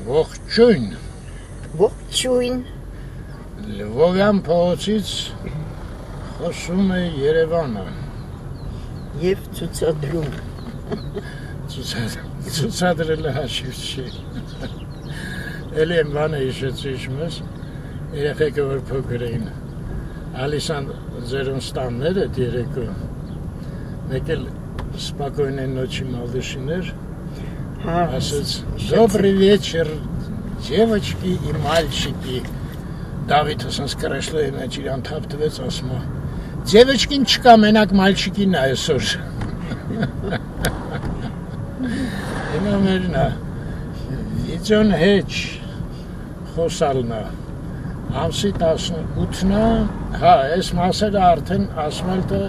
Ողջույն։ Ողջույն։ Լվովյան փողոցից խոսում է Երևանը։ Եվ ցուցադրում։ Ցուցադրելը հաշիվ չի։ Էլի եմ բանը հիշեցրիչ մեզ, երեխեքը որ փոքր էին, ալիսան ձերուն ստաններ էդ երեկո, մեկ էլ спокойной ночи, малышներ, ասաց, добрый вечер, девочки и мальчики, Դավիթ ասանց կրաշլոյի մեջ իրան թապտվեց, ասում է, девочкին չկա, մենակ մальчикին է այսօր։ Հիմա մերնա, վիդյոն հեչ խոսալն է, ամսի 18-ն է, հա, այս մասերը արդեն ասմալտը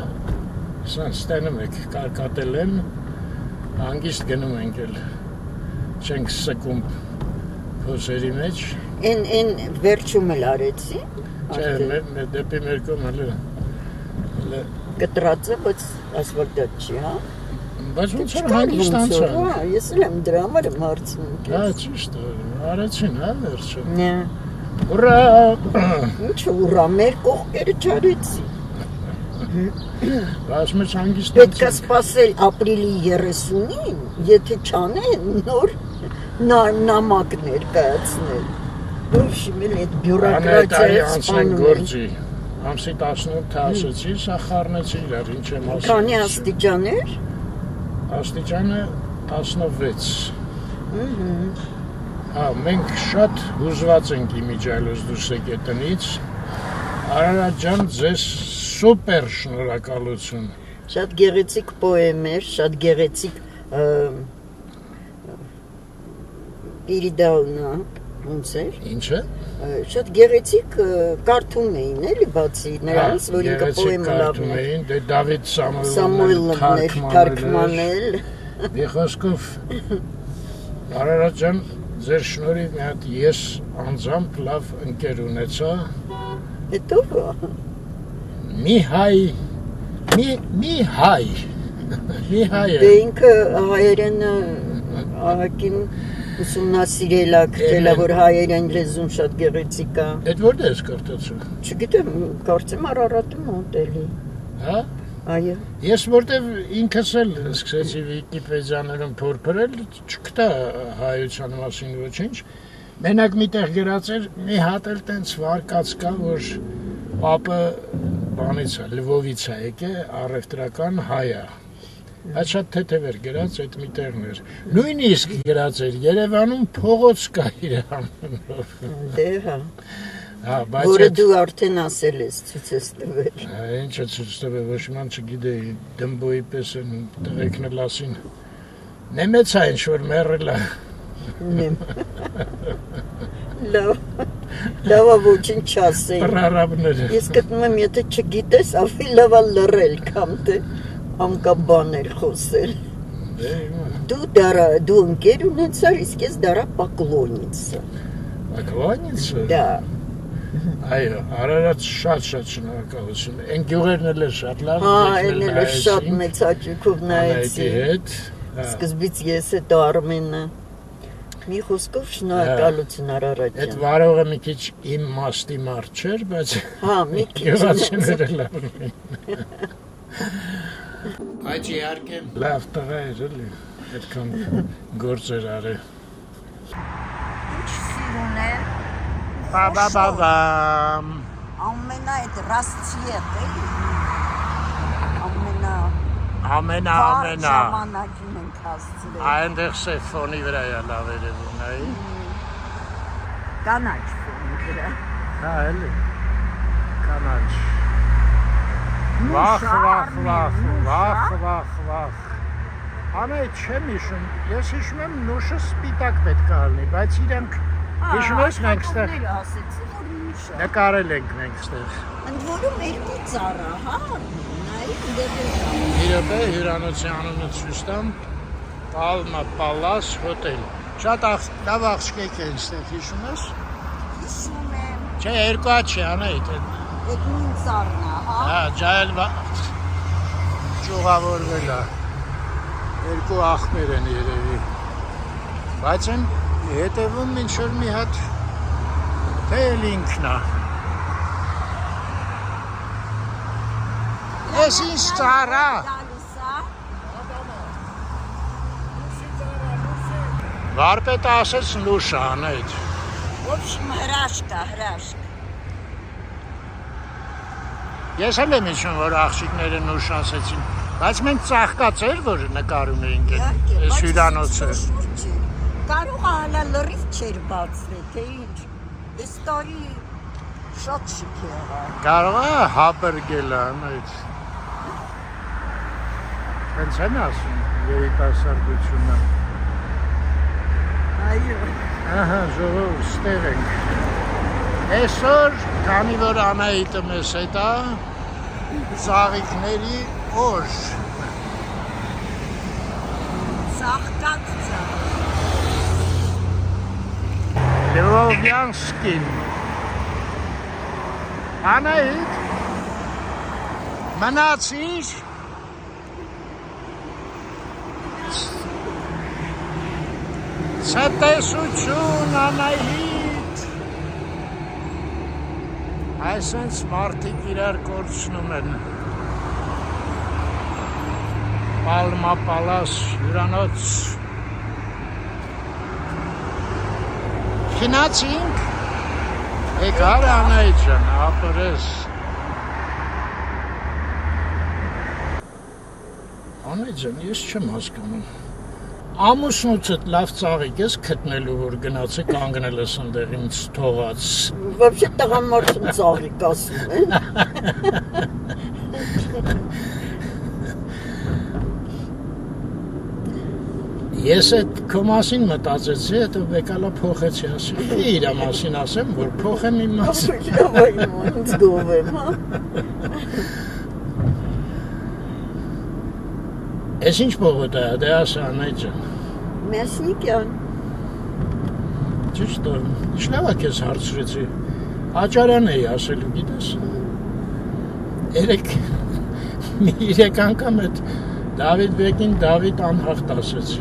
ստենում եք, կարկատել եմ, հանգիստ գնում ենք էլ, չենք սկում փոսերի մեջ։ Են վերջում էլ արեցի։ Չէ, դեպի մեր կողմը կտրածը, բայց ասֆալտատ չի, հա։ Բայց ոնց որ հանգիստ անցա։ Հա, ես էլ եմ դրա համար եմ հարցնում։ Հա, ճիշտ է, արեցին, հա, վերջը։ Նե։ Ուրա։ Ինչ ուրա, մեր կողքերը չարեցի։ Բայց մեծ հանգիստ Պետք է սպասել ապրիլի 30-ին, եթե չանեն նոր նամակներ կայացնել։ Ոչինչ այդ բյուրոկրատիայի անցնենք գործի։ Ամսի 18-ը ասեցի, սա խառնեցի իրար, ինչ եմ ասում։ Քանի աստիճաներ։ Աստիճանը 16։ Հա, մենք շատ հուզված ենք իմիջայլոց դուրս եկե տնից։ Արարատ ջան, ձեզ սուպեր շնորհակալություն։ Շատ գեղեցիկ պոեմ էր, շատ գեղեցիկ Պիրիդալնա, ոնց էր։ Ինչը։ Շատ գեղեցիկ կարդում էին, էլի բացի նրանից, որ ինքը պոեմը լավն է։ Դե Դավիթ Սամուելն էր թարգմանել։ Մի խոսքով Արարատ ջան, ձեր շնորհիվ մի հատ ես անձամբ լավ ընկեր ունեցա։ Հետո Մի հայ։ Դե ինքը հայերենը ահագին ուսումնասիրել է, քրտել է, որ հայերեն լեզուն շատ գեղեցիկ է։ Էդ որտե ես կարդացել։ Չգիտեմ, կարծեմ Արարատի մոտ էլի։ Հա։ Այո։ Ես որտեվ ինքս էլ սկսեցի Վիկիպեդիաներում փորփրել, չգտա հայության մասին ոչինչ։ Մենակ միտեղ գրած էր, մի հատ էլ տենց վարկած կա, որ պապը բանից է, Լվովից է եկե, առևտրական հայ է։ Այդ շատ թեթև էր գրած, այդ մի տեղն էր։ Նույնիսկ գրած էր, Երևանում փողոց կա իր անունով։ Դե հա։ Հա, բայց որը դու արդեն ասել ես, ցույց ես տվել։ Ինչ է ցույց տվել, ոչ ման չգիտեի, դմբոյի պես են տղեկն էլ ասին։ Նեմեց է ինչ-որ մեռել է։ Լավա ոչինչ չասեի։ Պրարաբները։ Ես գտնում եմ, եթե չգիտես, ավելի լավ է լռել, կամ թե անկաբաներ խոսել։ Դու ընկեր ունեցար, իսկ ես դարա պակլոնիցը։ Պակլոնիցը։ Դա։ Այո, Արարատ շատ շնորհակալություն։ Այն գյուղերն էլ շատ լավ։ Հա, այն էլ շատ մեծ հաճույքով նայեցի։ Հետ։ Սկզբից ես հետո Արմենը։ Մի խոսքով շնորհակալություն Արարատ ջան։ Այդ վարողը մի քիչ իմ մաստի մարդ չէր, բայց հա, մի քիչ գյուղացիները լավն էին։ Բայց իհարկե լավ տղա էր էլի, այդքան գործեր արել։ Ինչ սիրուն է։ Բաբաբաբամ։ Ամենա այդ ռաստիետ էլի։ Ամենա ժամանակին ենք հասցրել։ Այնտեղ սեփ ֆոնի վրա է լավ երևում, նայ։ Կանաչ ֆոնի վրա։ Հա, էլի։ Կանաչ։ Վախ։ Անայ չեմ հիշում, ես հիշում եմ նուշը սպիտակ պետք է լինի, բայց իրենք հիշում ես մենք ստեղ նկարել ենք մենք ստեղ։ Ընդ որում երկու ծառա, հա, Իրոպե հյուրանոցի անունը ցույց տամ, Palma Palace Hotel։ Շատ լավ աղջիկ են ստեղ, հիշում ես։ Հիշում եմ։ Չէ, երկու հատ չի անայ։ Այդ նույն ծառն է, հա։ Հա, ջայել ճյուղավորվել է։ Երկու աղբեր են երևի։ Բայց են Հետևում ինչ-որ մի հատ թե էլ ինքն է։ Ես ինչ ծառա։ Վարպետը ասեց լուշ անեդ։ В общем, հրաշք է, հրաշք։ Ես էլ եմ իշում, որ աղջիկները նուշ ասեցին, բայց մենք ծաղկած էր, որ նկարում էինք այս հյուրանոցը։ Կարող է հալա լրիվ չեր բացվի, թե ինչ։ Այս տարի շատ շիկ եղավ։ Կարող է հաբրգել անեդ։ Հենց են ասում երիտասարդությունը։ Այո։ Ահա, ժողով ստեղ ենք։ Այսօր, քանի որ Անահիտը մեզ հետ է, ծաղիկների օր։ Ծաղկած ծաղ։ Լվովյանսկին։ Անահիտ, մնացիր։ Ցտեսություն, Անահիտ։ Այսպես մարդիկ իրար կորցնում են։ Պալմա պալաս հյուրանոց։ Քնացինք։ Եկար Անահիտ ջան, ապրես։ Անահիտ ջան, ես չեմ հասկանում։ Ամուսնուցդ լավ ծաղիկ ես գտնելու, որ գնացի կանգնել ես ընդեղ ինձ թողած։ Вообще տղամարդուն ծաղիկ ասում են։ Ես այդ քո մասին մտածեցի, հետո եկալա փոխեցի, ասի, իր մասին ասեմ, որ փոխեմ իմ մասին։ Ինձ գովեմ, հա։ Ես ինչ փողոտ է, դե ասա Անահիտ ջան։ Մեսնիկյան։ Ճիշտ է, ինչնավ է քեզ հարցրեցի։ Աճարան էի ասելու, գիտես։ Երեք անգամ այդ Դավիթ բեկին Դավիթ անհաղթ ասեցի։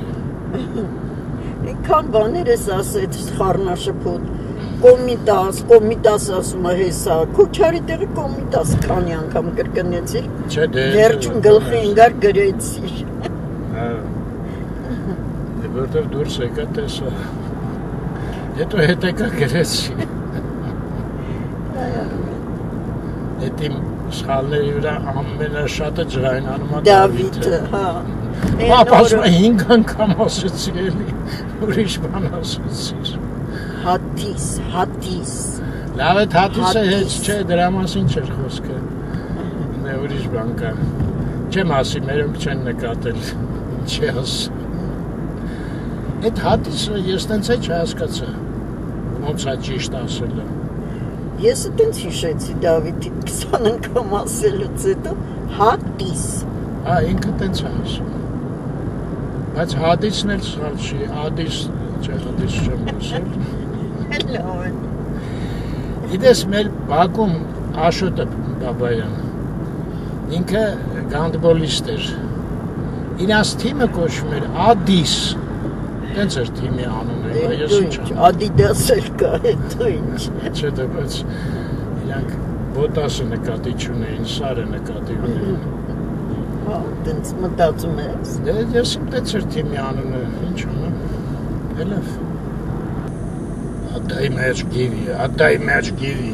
Ինքան բաներ ես ասեց խառնաշփոթ։ Կոմիտաս ասում է հեսա։ Քոչարի տեղը կոմիտաս քանի անգամ կրկնեցիր։ Չէ, դե։ Վերջում գլխի ինգար գրեցիր։ Որտեվ դուրս եկա տեսա։ Հետո հետեկա գրեցի։ Այդ իմ սխալների վրա ամենաշատը ջրայնանում է Դավիթը, հա։ Պապասում է 5 անգամ ասեցի էլի, ուրիշ բան ասեցիր։ Հատիս։ Լավ է, հատիսը հետ չէ, դրա մասին չէր խոսքը։ Նե ուրիշ բան կա։ Չեմ ասի, մերոնք չեն նկատել, չի ասի։ Այդ հատիսը ես տենց է չհասկացա, ոնց է ճիշտ ասելը։ Ես տենց հիշեցի Դավիթի 20 անգամ ասելուց հետո հատիս։ Հա, ինքը տենց է ասում։ Բայց հատիսն էլ սխալ չի, հատիս չեմ ասել։ Լավ է։ Իդես մեր Բաքում Աշոտը Բաբայան, ինքը գանդբոլիստ էր, իրանց թիմը կոչվում էր Ադիս, տենց էր թիմի անունը, ես ինչ Ադիդաս էլ կա, հետո ինչ։ Չէ դե, բայց իրանք բոտասը նկատի չունեին, սարը նկատի ունեին։ Հա, տենց մտածում ես։ Դե ես իմ տենց էր թիմի անունը, ինչ անունը, Էլև։ Отдай мяч Гиви։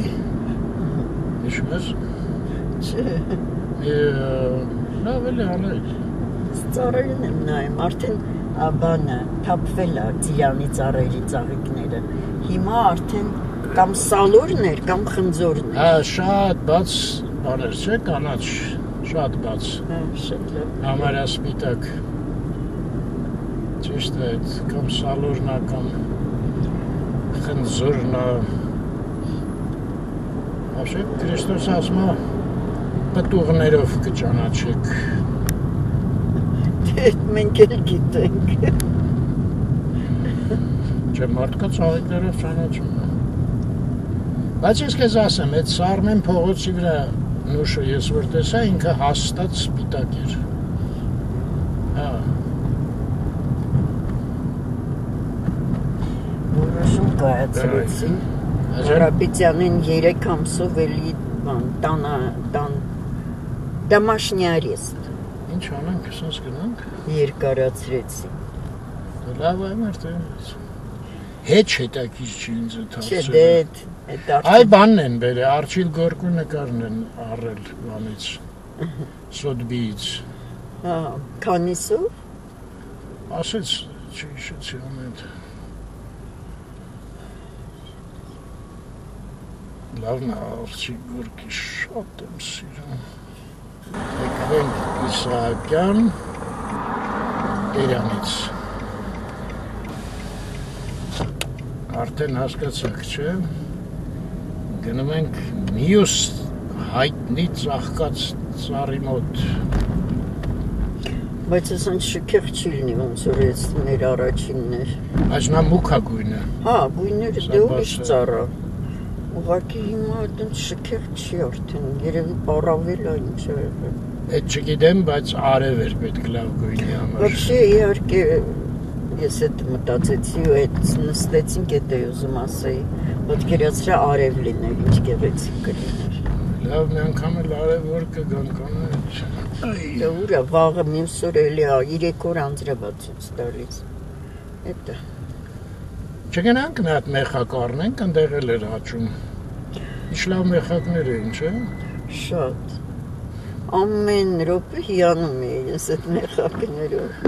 Հիշում ես։ Չէ։ Լավ էլի Անահիտ։ Ծառերին եմ նայում, արդեն բանը թափվել է Ծիրանի ծառերի ծաղիկները։ Հիմա արդեն կամ սալորներ, կամ խնձորներ։ Հա, շատ բաց բաներ չէ, կանաչ, շատ բաց։ Հա, շատ լավ։ Համարյա սպիտակ։ Ճիշտ է, կամ սալորն է, կամ խնձորն է։ Вообще, Քրիստոս ասում է, պտուղներով կճանաչեք։ Դե մենք էլ գիտենք։ Չէ, մարդկա ծաղիկներով ճանաչում է։ Բայց ես քեզ ասեմ, այդ Սարմեն փողոցի վրա նուշը ես որ տեսա, ինքը հաստատ սպիտակ էր։ Հա։ ներկայացրեցին։ Հարապետյանին 3 ամսով էլի տան домашний арест։ Ինչ անենք, ասես գնանք։ Երկարացրեցին։ Լավ է մերտե։ Հետաքրքիր չի ինձ Չէ, դարձել։ դա Այ բանն են բերել, Արչիլ Գորկու նկարն են առել բանից։ Սոդբից։ հա, քանիսով։ Ասեց, չի ամենտ։ Լավն է, Արչիլ Գորկի շատ եմ սիրում։ Եկրեն Իսահակյան Տերանից։ Արդեն հասկացաք, չէ՞։ Գնում ենք մյուս հայտնի ծաղկած ծառի մոտ։ Բայց ասենց շքեղ չի լինի, ոնց որ էս մեր առաջինն էր։ Այս նա մուքա գույնը։ Հա, գույները դե ուրիշ ծառա։ Ուղղակի հիմա այդպես շքեղ չի արդեն, երևի պարավել է ինչ է եղել։ Այդ չգիտեմ, բայց արև էր պետք լավ գույնի համար։ Вообще իհարկե ես այդ մտածեցի ու այդ նստեցինք այդ ուզում ասեի, պատկերացրա արև լիներ, ինչ գեղեցիկ կլիներ։ Լավ, մի անգամ էլ արև որ կգան կանեջ։ Դա ուրա վաղը մյուս օր էլի 3 օր անձրևացույց տալիս։ Էդա։ Չգնանք նա այդ մեխակ առնենք, ընդեղ էլ էր աճում։ Ինչ լավ մեխակներ էին, չէ՞։ Շատ։ Ամեն րոպե հիանում էի ես այդ մեխակներով։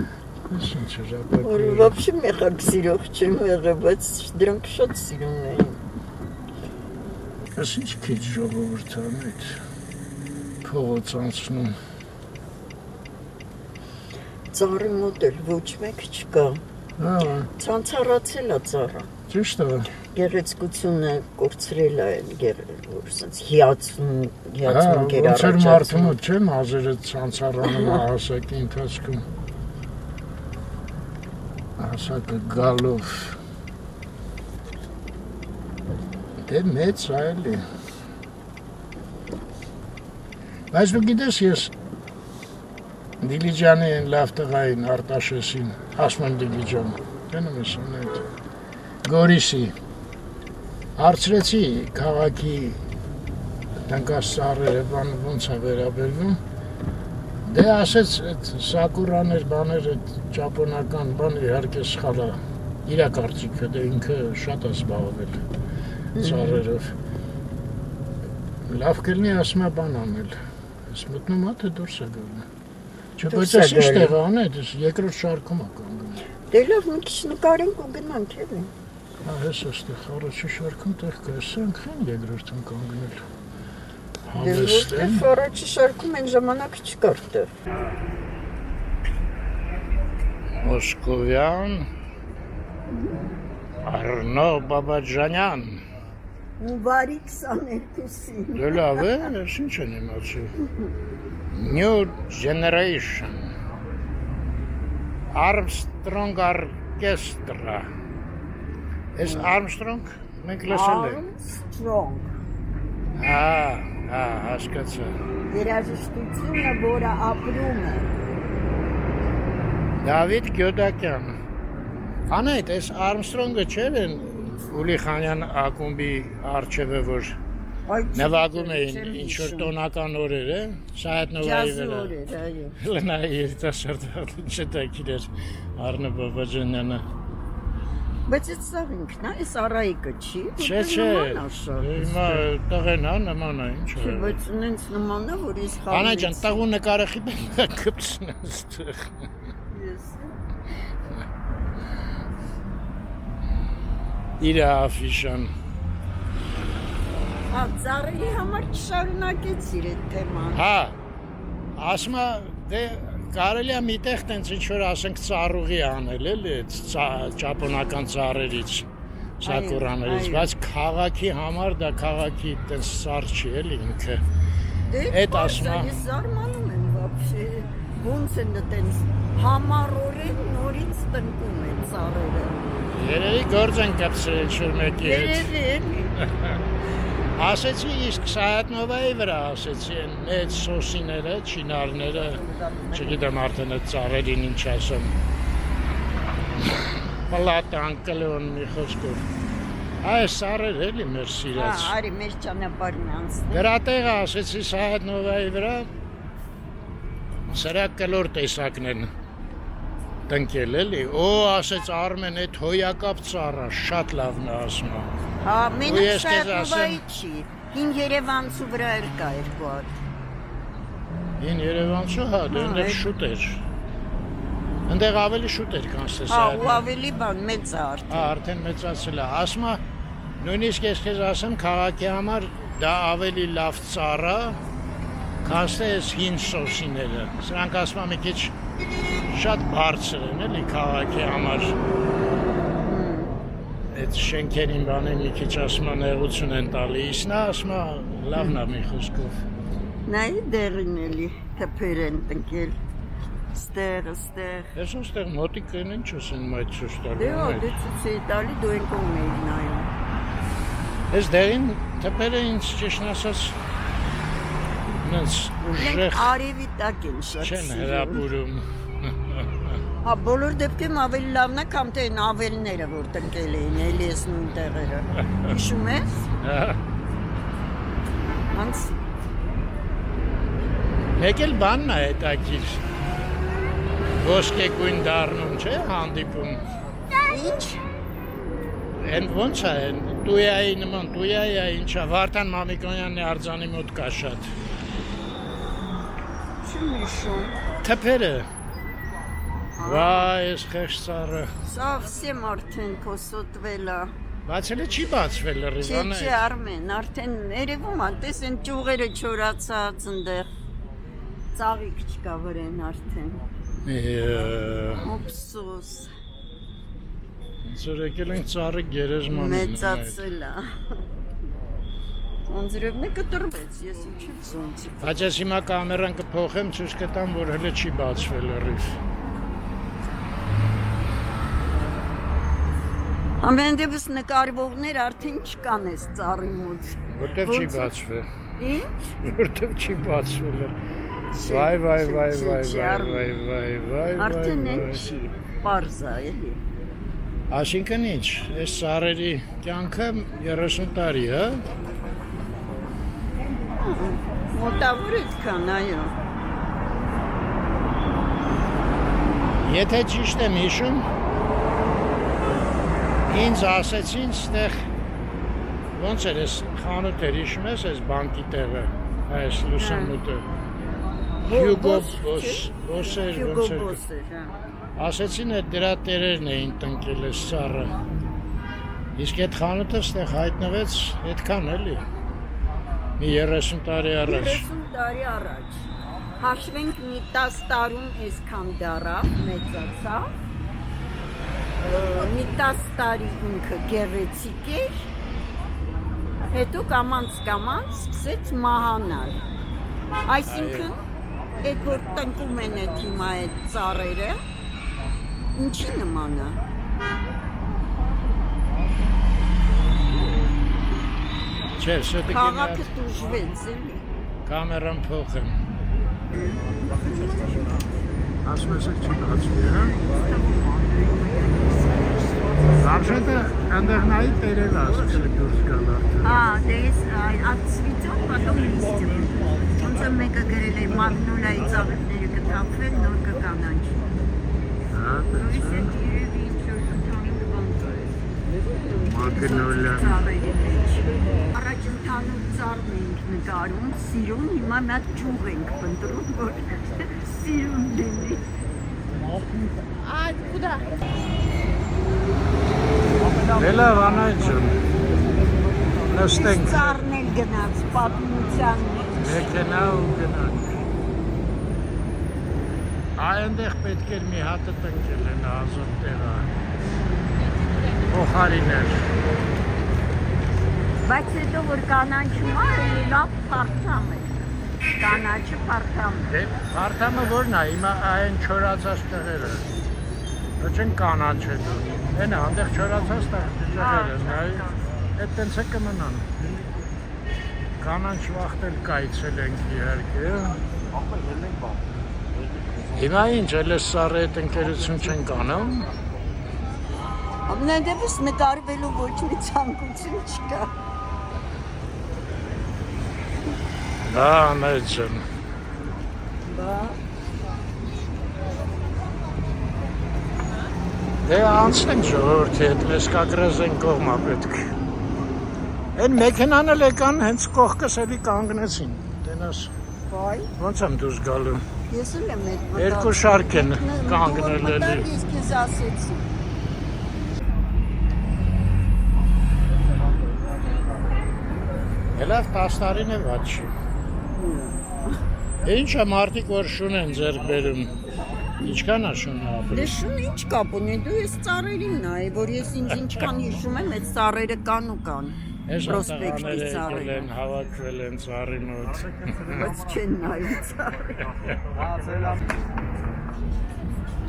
Ինչ Որ ժապակը։ вообще մեխակ սիրող չեմ եղել, բայց դրանք շատ սիրուն էին։ Այս ինչ քիչ ժողովուրդ անեց։ Փողոց անցնում։ Ծառի մոտ էլ ոչ մեկ չկա։ Հա, Ցանցառացել է ծառը։ ճիշտ է։ Գեղեցկությունը կորցրել է, որ ասենց հիացում Ոնց էր գերարաջացում։ մարդու մոտ, չէ՞, մազերը ցանցառանում հասակի ընթացքում։ Հասակը գալով։ Դե մեծ է էլի։ Բայց դու գիտես ես Դիլիջանի են լավ տղային Արտաշեսին, ասում եմ Դիլիջան, գնում ես ունետ, Գորիսի, հարցրեցի քաղաքի տնկաս ծառերը ոնց է վերաբերվում, դե ասեց այդ սակուրաներ, բաներ, այդ ճապոնական բան իհարկե սխալ է, իրա կարծիքը, դե ինքը շատ է զբաղվել ծառերով, լավ կլինի ասում է բան անել, ես մտնում է թե դուրս է գալու։ Չէ, բայց ես ինչ տեղ անետ, երկրորդ շարքում է կանգնում։ Դե լավ, մի քիչ նկարենք ու գնանք էլի։ Հա, հես այստեղ առաջի շարքում տեղ կա, ասենք են երկրորդում կանգնել։ Դե որտեղ առաջի շարքում այն ժամանակ չկար տեղ։ Մոսկովյան Արնո Բաբաջանյան։ Ու վարի 22-ին։ Դե լավ է, ես ինչ են իմացել։ New Generation Armstrong Orchestra Is Armstrong? Մենք լսել ենք Armstrong հասկացա երաժշտությունը, որը ապրում է Դավիթ Գյոդակյան Անայդ, այս Armstrong-ը չէր են Ուլիխանյան ակումբի արջևը, որ նվագում էին ինչ-որ տոնական օրերը, Սայաթնովայի վրա։ Ջազի օրեր, այո։ Լնայի երիտասարդ չտակիր էր Արնո Բաբաջանյանը։ Բայց այդ սաղ ինքն է, այս արայիկը չի։ Չէ, հիմա տղեն է, նման է, ինչ է։ Բայց ունենց նման է, որ ես խաղից։ Անա ջան, տղու նկարը խիպեն կպցնեն ստեղ։ Իրա աֆիշան։ Հա, ծառերի համար չշարունակեցիր այդ թեման։ Հա, ասմա, դե կարելի է միտեղ տենց ինչ-որ ասենք ծառուղի անել էլի, ճապոնական ծառերից, սակուրաներից, բայց քաղաքի համար դա քաղաքի տենց ծառ չի էլի ինքը։ Էդ ասմա։ Ես զարմանում եմ вообще, ոնց են տենց համառորեն նորից տնկում են ծառերը։ Երևի գործ են կպցրել ինչ-որ մեկի հետ։ Երևի էլի։ Ասեցի իսկ Սայաթնովայի վրա ասեցի են մեծ սոսիները, չինարները, չգիտեմ արդեն այդ ծառերին ինչ ասեմ։ Պլատա անկլոն մի խոսքով։ Այս սարեր էլի մեր սիրած։ Արի մեր ճանապարհն անցնի։ Դրա տեղը ասեցի Սահետնովայի վրա սրա կլոր տեսակն են տնկել էլի։ Օ, ասեց Արմեն, այդ հոյակապ ծառա շատ լավն է ասում։ Հա, մենակ ես քեզ Սահետնովայի չի։ Հին Երևանցու վրա էլ կա երկու հատ։ Հին Երևանցու հա, դեռ շուտ էր։ Այնտեղ ավելի շուտ էր կանցել Հա, Սահետնովը։ ու ավելի բան մեծ է արդեն։ Հա, արդեն մեծացել է։ Ասում է, նույնիսկ ես քեզ ասեմ, քաղաքի համար դա ավելի լավ ծառա, քան այս հին սոսիները։ Սրանք ասում եմ մի քիչ շատ բարձր են էլի քաղաքի համար։ Այդ շենքերին բանին մի քիչ ասում եմ նեղություն են տալիս, նա ասում է լավն է մի խոսքով։ Նայ դերին էլի թփեր են տնկել։ Ստեղ։ Ես ոստեղ մոտիկ են ինչ ասեն այդ ցույց տալու։ Դե դե ցույց է տալի դու են կողմեր նայում։ Այս դերին թփերը ինձ ճիշտ ասած նենց ուժեղ արևի տակ են շատ չեն հրապուրում։ Հա, բոլոր դեպքերում ավելի լավն է, քան թե այն ավելները, որ տնկել էին, էլի ես նույն տեղերը։ Հիշում ես։ Հա։ Անց Մեկ էլ բանն է հետաքրքիր։ Ոսկե գույն դառնում, չէ՞, հանդիպում։ ինչ։ Են ոնց է, տույայի նման, տույայի է ինչա, Վարդան Մամիկոնյանի արձանի մոտ կա շատ։ Չեմ հիշում։ Թփերը։ Վայ, ես խեղճ ծառը։ Սա всем արդեն կոսոտվել է։ Բայց էլ չի բացվել լրիվանը։ Չէ, Արմեն, արդեն երևում է, տես են ճյուղերը չորացած ընդեղ։ Ծաղիկ չկա վրեն արդեն։ Օպսոս։ Ձեր եկել ենք ծառի գերեզմանին։ Մեծացել է։ Անձրևն է կտրվեց, ես ինչի ծոնցի։ Բայց ես հիմա կամերան կփոխեմ, ցույց կտամ, որ հələ չի բացվել լրիվ։ Ամեն դեպս նկարվողներ արդեն չկան այս ծառի մոտ։ Որտեվ չի բացվել։ Ինչ։ Որտեվ չի բացվել։ Վայ։ Արդեն չի, պարզ է էլի։ Այսինքն ինչ, այս ծառերի կյանքը 30 տարի, հա։ Մոտավոր այդքան, այո։ Եթե ճիշտ եմ հիշում, ինձ ասեցին, ստեղ ոնց էր այս խանութ էր, հիշում ես այս բանկի տեղը, այս լուսամուտը։ Հյուգո Բոսեր, ոնց էր։ Ասեցին այդ դրա տերերն էին տնկել այս ծառը։ Իսկ այդ խանութը ստեղ հայտնվեց այդքան էլի։ Մի 30 տարի առաջ։ 30 տարի առաջ։ Հաշվենք մի 10 տարում այսքան դարավ, մեծացավ։ Մի 10 տարի ինքը գեղեցիկ էր։ Հետո կամանց սկսեց մահանալ։ Այսինքն, այդ որ տնկում են այդ հիմա այդ ծառերը, ինչի նման է։ Չէ, շետը Քաղաքը դժվեց էլի։ Կամերան փոխեմ։ Ասում ես չի բացվի, հա։ Արժեքը այնտեղ նայի տերել ասել դուրս գալ արդեն։ А, դες ացվիճոն потом լիստը։ Ոնց մեկը գրել է մագնոլայի ծաղիկները կթափվեն, նոր կկանանչ։ Հա, Նույնիսկ երևի ինչ-որ տոնիկ բան կա։ Մագնոլիան։ Առաջ ընդհանուր ծառն ենք նկարում, սիրուն, հիմա մի հատ ճյուղ ենք փնտրում, որ սիրուն լինի։ Կուդա։ Լավ, անայջան։ Նստենք։ Ծառն էլ գնաց պատմության մեջ։ Մեքենա ու գնանք։ Այնտեղ պետք էր մի հատը տնկել են ազատ տեղը։ Փոխարիներ։ Բայց հետո որ կանաչում է, լավ փարթամ է։ Կանաչը փարթամ է։ Դե փարթամը որն է, հիմա այն չորացած տեղերը։ Ոչ են կանաչ հետո։ Այն է, այնտեղ չորացած տեղերը, նայ, այդ տենց է կմնան։ Կանաչ վախտել կայցել ենք իհարկե։ Հիմա ինչ, էլ ես սառը այդ ընկերություն չենք անում։ Ամեն դեպս նկարվելու ոչ մի ցանկություն չկա։ Դա անեջն։ Բա Դե անցնենք ժողովրդի հետ, լեսկագրազեն կողմա պետք։ Են մեքենան էլ եկան, հենց կողքս էլի կանգնեցին, տենաս, վայ, ոնց եմ դուս գալու։ ես էլ եմ այդ մտածում։ Երկու շարք են կանգնել էլի։ Ես քեզ ասեցի։ Հելավ 10 տարին է վատ չի։ Ինչ է մարդիկ որ շուն են ձեռք բերում, ինչքան է շունը ապրում։ Դե շուն ինչ կապ ունի, դու ես ծառերին նայ, որ ես ինձ ինչքան հիշում եմ, այդ ծառերը կան ու կան։ Ես Պրոսպեկտի ատաղաները եկել ծառերը։ են, հավաքվել են ծառի մոտ։ Բայց չեն նայում ծառերը։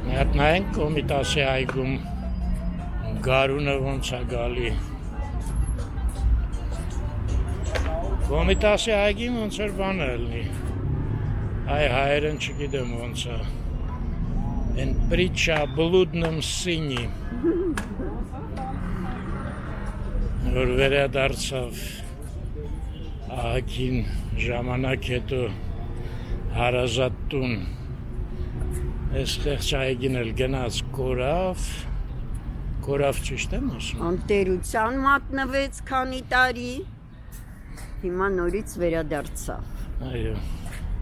Մի հատ նայենք Կոմիտասի այգում գարունը ոնց է գալի։ Կոմիտասի այգին ոնց էր բան է ելնի։ Այ հայերեն չգիտեմ ոնց է։ Են պրիչա բլուդնում սինի։ Որ վերադարձավ ահագին ժամանակ հետո հարազատ տուն։ Այս խեղճ այգին էլ գնաց կորավ ճիշտ եմ ասում։ Անտերության մատնվեց քանի տարի, հիմա նորից վերադարձավ։ Այո։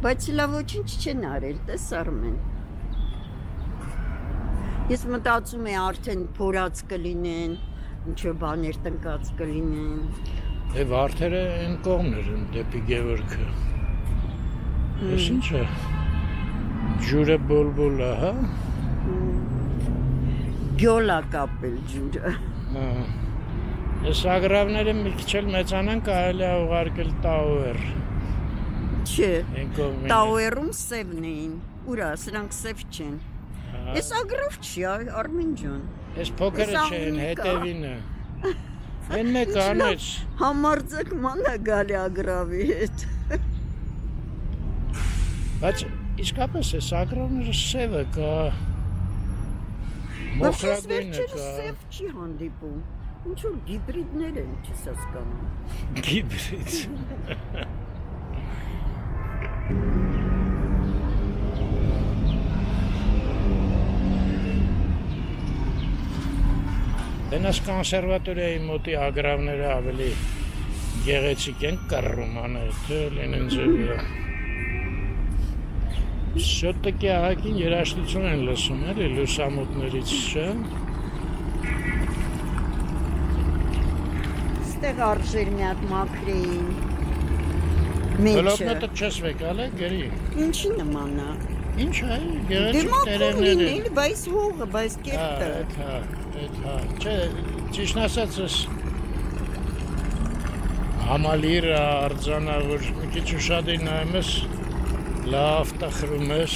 Բայց լավ ոչինչ չեն արել, տես Արմեն։ Ես մտածում եմ արդեն փորած կլինեն, ինչ-որ բաներ տնկած կլինեն։ Դե վարդերը են կողմներ են դեպի Գևորգը։ Ես ինչ է։ Ջուրը բոլբոլ է, հա։ Գյոլա կապել ջուրը։ Հա։ Ես ագրավները մի քիչ էլ մեծանան կարելի է ուղարկել տաուեր։ Չէ, Այն կողմին։ տաուերում սևն էին, ուրա, սրանք սև չեն։ Ես ագրով չի, Արմեն ջան։ Ես փոքրը չեն, հետևինը։ Այն մեկ անեց։ Համարձակ մանա գալի ագրավի հետ։ Բայց իսկապես էս ագրավները սևը կա։ Բայց ես Մոխրագույնը վերջերս կա։ սև չի հանդիպում։ Ինչ որ գիբրիդներ են, չես հասկանում։ Գիբրիդ։ Դենաս կոնսերվատորիայի մոտի ագրավները ավելի գեղեցիկ են կռում անեթը լինեն ձևը։ Շոտտակի ահագին երաժշտություն են լսում էլի լուսամուտներից, չէ՞։ Ստեղ արժեր մի հատ մաքրեին։ Մեջը։ Բլոկնոտը չես վեկալ է, գրի։ Ինչի նման է։ Ինչ է, Դե գեղեցիկ մաքրին տերևներ են։ էլ, բայց հողը, բայց կերտը։ Հա, չէ, ճիշտ ասած ես համալիր արձանա, որ մի քիչ ուշադիր նայում ես, լավ տխրում ես,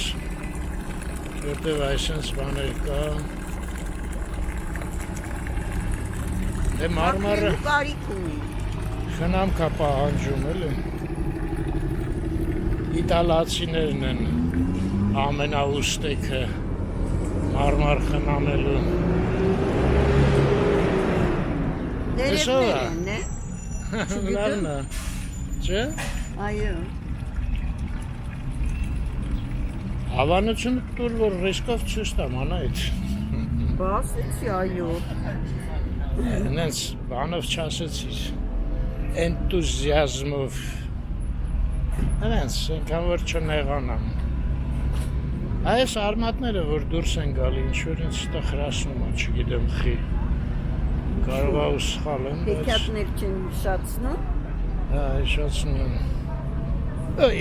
որտև այսպես բաներ կա։ Դե մարմարը կարիք ունի։ խնամք է պահանջում, էլի։ Իտալացիներն են ամենաուստեքը մարմար խնամելու։ Դերևներ են, է։ Լավն է, չէ՞։ Այո։ Հավանությունը տուր, որ ռիսկով չուս տամ անայդ։ Բասեցի, այո։ Հենց բանով չասեցիր, էնտուզիազմով։ Հենց, ենքան որ չնեղանամ։ Այս արմատները, որ դուրս են գալի, ինչ-որ ինձ տխրացնում է, չգիտեմ խի։ Կարող է ու սխալ եմ, բայց… Հեքիաթներ չեն հիշացնում։ Հա, հիշացնում եմ։ Ոյ,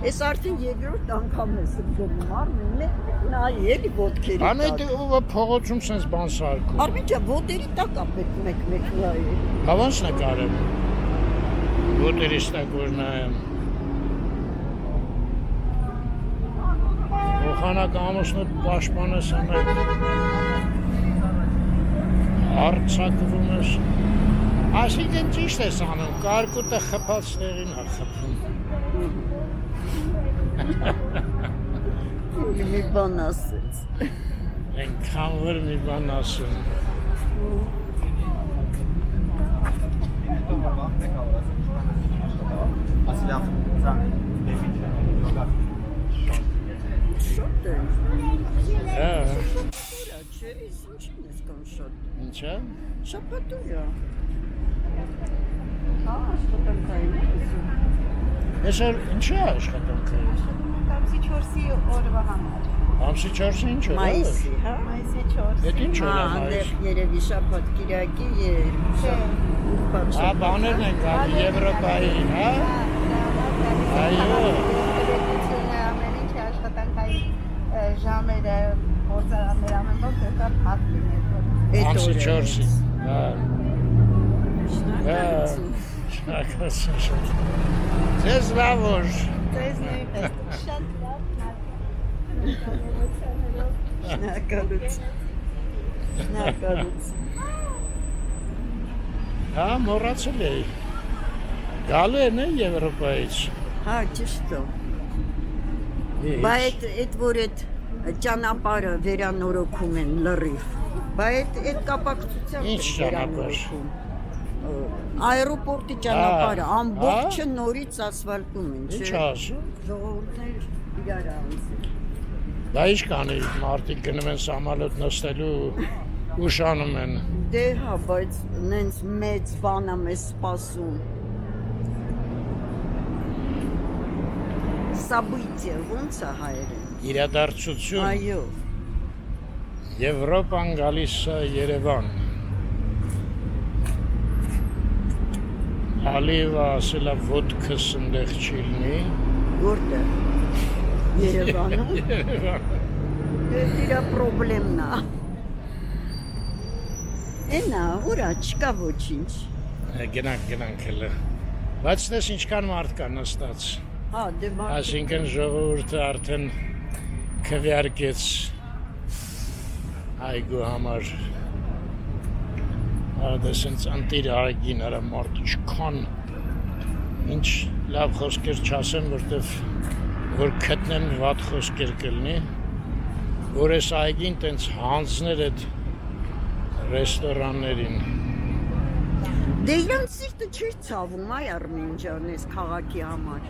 Ես արդեն երկրորդ անգամ ես գնում, Արմեն, նայ էլի ոտքերի տակ։ անեդ ու փողոցում սենց բան սարկում։ Արմեն ջան, ոտերի տակ է պետք մեկ նայել։ Հավանց նկարեմ։ Ոտերիս տակ որ նայեմ։ Օխանակ ամուսնուդ պաշտպանես անեդ։ Արցակվում ես։ Այսինքն ճիշտ ես անում, կարկուտը խփած տեղին է խփում։ Մի բան ասեց։ Այնքան որ մի բան ասում։ Շոտ է։ Հա, Ուրա, չէ, ինչին ես կան շոտ։ ինչա։ Շապատուրա։ Հա, աշխատանքային է։ Այսօր ինչի է աշխատանքը։ Ամսի 4-ի օրվա համար։ Ամսի 4-ը ինչ է։ Մայիսի, հա։ Մայիսի 4։ Այդ ինչ օր է Հանդեպ մայիս։ երևի շաբաթ կիրակի Հա, բաներն են գալի Եվրոպայի, հա։ Այո։ Ամեն ինչ աշխատանքային ժամերը գործարաններ ամեն ոք կան հատ լինել։ Ամսի 4-ը։ Հա, Շնորհակալություն։ շնորհակալություն շատ։ Ձեզ լավ օր։ Ձեզ նույնպես շատ լավ։ Շնորհակալություն։ Շնորհակալություն։ Հա, մոռացել էի։ Գալու են Եվրոպայից։ Հա, ճիշտ է։ Բա այդ որ այդ ճանապարհը վերանորոգում են լրիվ։ Բա այդ կապակցությամբ Ինչ ճանապարհ։ Աերոպորտի ճանապարհը Ա, ամբողջը նորից ասֆալտում են, Ինչ չէ։ ասում։ Ժողովուրդներ իրար անցել։ Դա ինչ կանի, մարդիկ գնում են սամալոտ նստելու ուշանում են։ Դե հա, բայց նենց մեծ բան է մեզ սպասում։ Событие, ոնց է հայերեն։ Իրադարձություն։ Այո։ Եվրոպան գալիս է Երևան։ Ալիևը ասել է ոդքս ընդեղ չի լինի։ Որտե՞ղ։ Երևանում։ Երևան։ Դե դրա խնդրեմն է։ Էնա, ուրա չկա ոչինչ։ Գնանք հələ։ Բայց դες ինչքան մարդ կա նստած։ Հա, դե մարդիկ։ Այսինքն ժողովուրդը արդեն քվեարկեց այգու համար։ Դեսենց անտիր արագին արա մարդը չքան ինչ լավ խոսքեր չասեմ, որտեվ որ գտնեմ վատ խոսքեր կլինի, որ այս այգին տենց հանձներ այդ ռեստորաններին։ Դե իրանց սիրտը չի ցավում, այ Արմեն ջան, այս քաղաքի համար։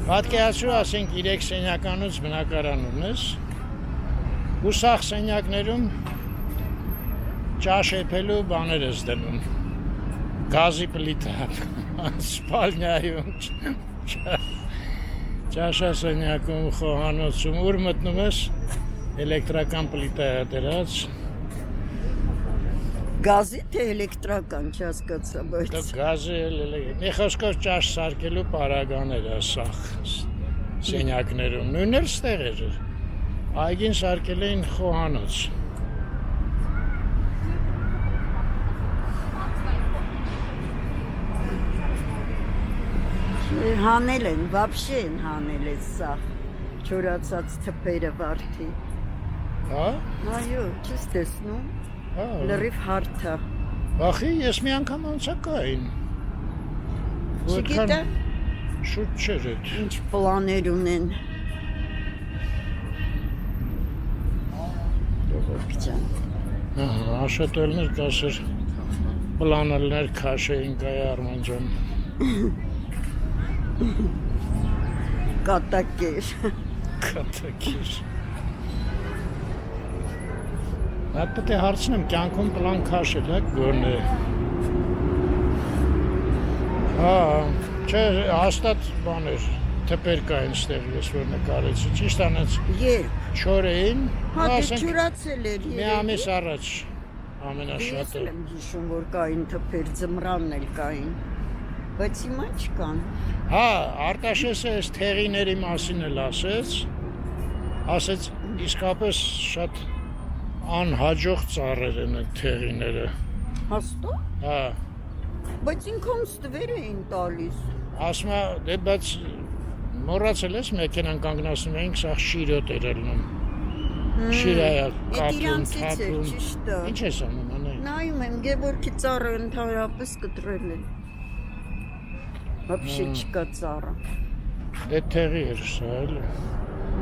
Պատկերացրու, ասենք 3 սենյականուց բնակարան ունես, ու սաղ սենյակներում ճաշ եփելու բաներ ես դնում, գազի պլիտա, սպալնյայում, ճաշասենյակում, խոհանոցում, ուր մտնում ես, էլեկտրական պլիտա է դրած, Գազի թե էլեկտրական չհասկացա, բայց գազի, մի խոսքով ճաշ սարքելու պարագաներ է սաղ սենյակներում, նույնն էլ ստեղ էր, այգին սարքել էին խոհանոց։ հանել են, вообще են հանել է սա, չորացած թփերը վարդի։ Հա? Այո, չես տեսնում, Հա։ լրիվ հարթ է։ Ախի, ես մի անգամ անցակային։ Չգիտեմ, Շուտ չէր էդ։ ինչ պլաներ ունեն։ Ջան։ Ահա, աշոտելներ կասեր, պլանելներ քաշեին կայ Արման ջան։ Կատակեր։ Կատակիր։ Այդ պետք է հարցնեմ, կյանքում պլան քաշել է գոնե։ Հա, չէ, հաստատ բաներ, թփեր կային ստեղ, ես որ նկարեցի, ճիշտ անեց Երբ։ չոր էին, Հա, դե ասենք ջուրացել էր մի երևի։ ամիս առաջ Ես ամենաշատը։ էլ եմ հիշում, որ կային թփեր, ձմռանն էլ կային։ Բայց հիմա չկան։ Հա, Արտաշեսը այս թեղիների մասին էլ ասեց իսկապես շատ անհաջող ծառեր են այդ թեղիները։ Հաստատ։ Հա, Բայց ինքան ստվեր էին տալիս։ ասում է, դե բայց մոռացել ես մեքենան կանգնացնում էինք, սա շիրոտ էր ելնում։ Շիրայա Այդ կապում, իրանցից էր, թափում։ ճիշտ է։ Ինչ ես անում, անay։ Նայում եմ, Գևորգի ծառը ընդհանրապես կտրել են։ Вообще չկա ծառը։ Դե թեղի էր սա էլ։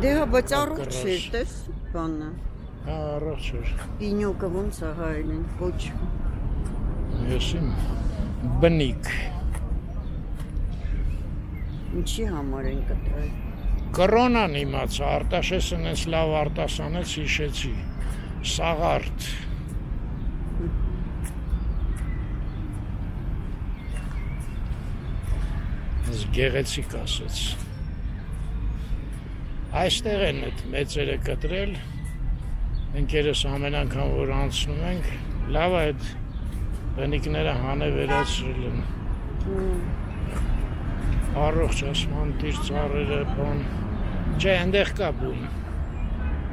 Դե հա, բայց առողջ Ակռոս։ չէր, տես բանը։ Առողջ էր։ Պինյոկը ոնց է հայերեն, ոչ։ Եսիմ բնիկ։ Ինչի համար են կտրել։ Կորոնան իմացա, Արտաշեսն ես լավ արտասանեց հիշեցի։ Սաղարդ։ Գեղեցիկ ասեց։ Այստեղ են այդ մեծերը կտրել, ընկերս ամեն անգամ որ անցնում ենք, լավ է այդ բնիկները հանե վերացրել են։ Առողջ ասմանտիր ծառերը բան, չէ, այնտեղ կա բուն,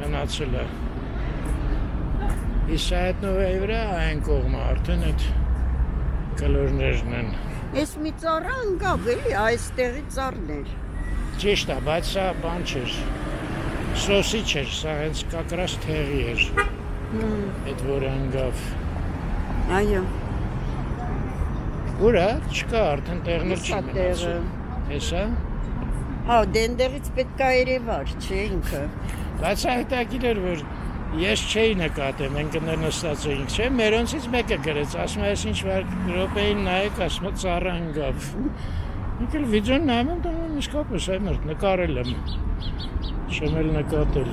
մնացել է։ Իսկ այդ նովայի վրա այն կողմը արդեն այդ կլորներն են։ Ես մի ծառա ընկավ էլի, այստեղի ծառներ։ Ճիշտ է, բայց սա բան չէր, սոսի չէր, սա հենց կակրաս թեղի էր, այդ որ ընկավ։ Այո։ Ուրա, չկա, արդեն տեղներ չի մնացել։ Հեսա։ Հա, դենդեղից պետք է երևար, չէ ինքը։ Բայց հետաքրքիր էր, որ ես չէի նկատել, մենք նստած էինք, չէ, մերոնցից մեկը գրեց, ասում է, ես ինչ րոպեին նայեք, ասում է ծառը ընկավ։ Մենք էլ վիդեոն նայում եմ, դնում իսկապես այ մերտ նկարել եմ։ Չեմ էլ նկատել։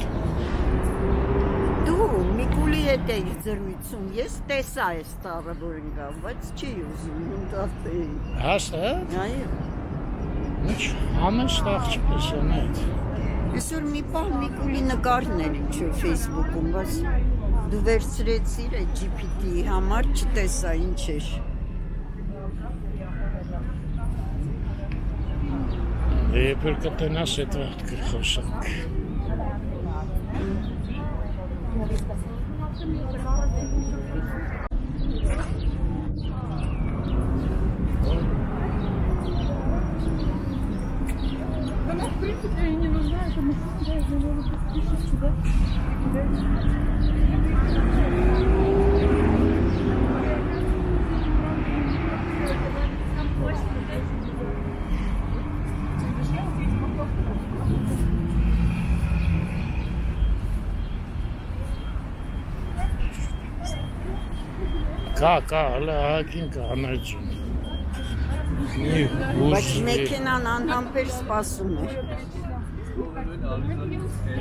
Դու Միկուլի հետ էիր զրույցում, ես տեսա այս ծառը որ ընկավ, բայց չի ուզում նկատել։ Հաստատ։ Այո։ Ինչ համեստ աղջիկս են այդ։ Այսօր մի պահ Միկուլի նկարն էր ինչ-որ Facebook-ում, բայց դու վերցրեցիր այդ GPT-ի համար, չտեսա ինչ էր։ Երբ որ կտնաս այդ վաղտ կխոսանք։ Она, в принципе, и не нужна, это мы даже не можем пишет сюда. Կա, հələ ահագին կա, անաջում։ Բայց մեքենան անհամբեր սպասում էր։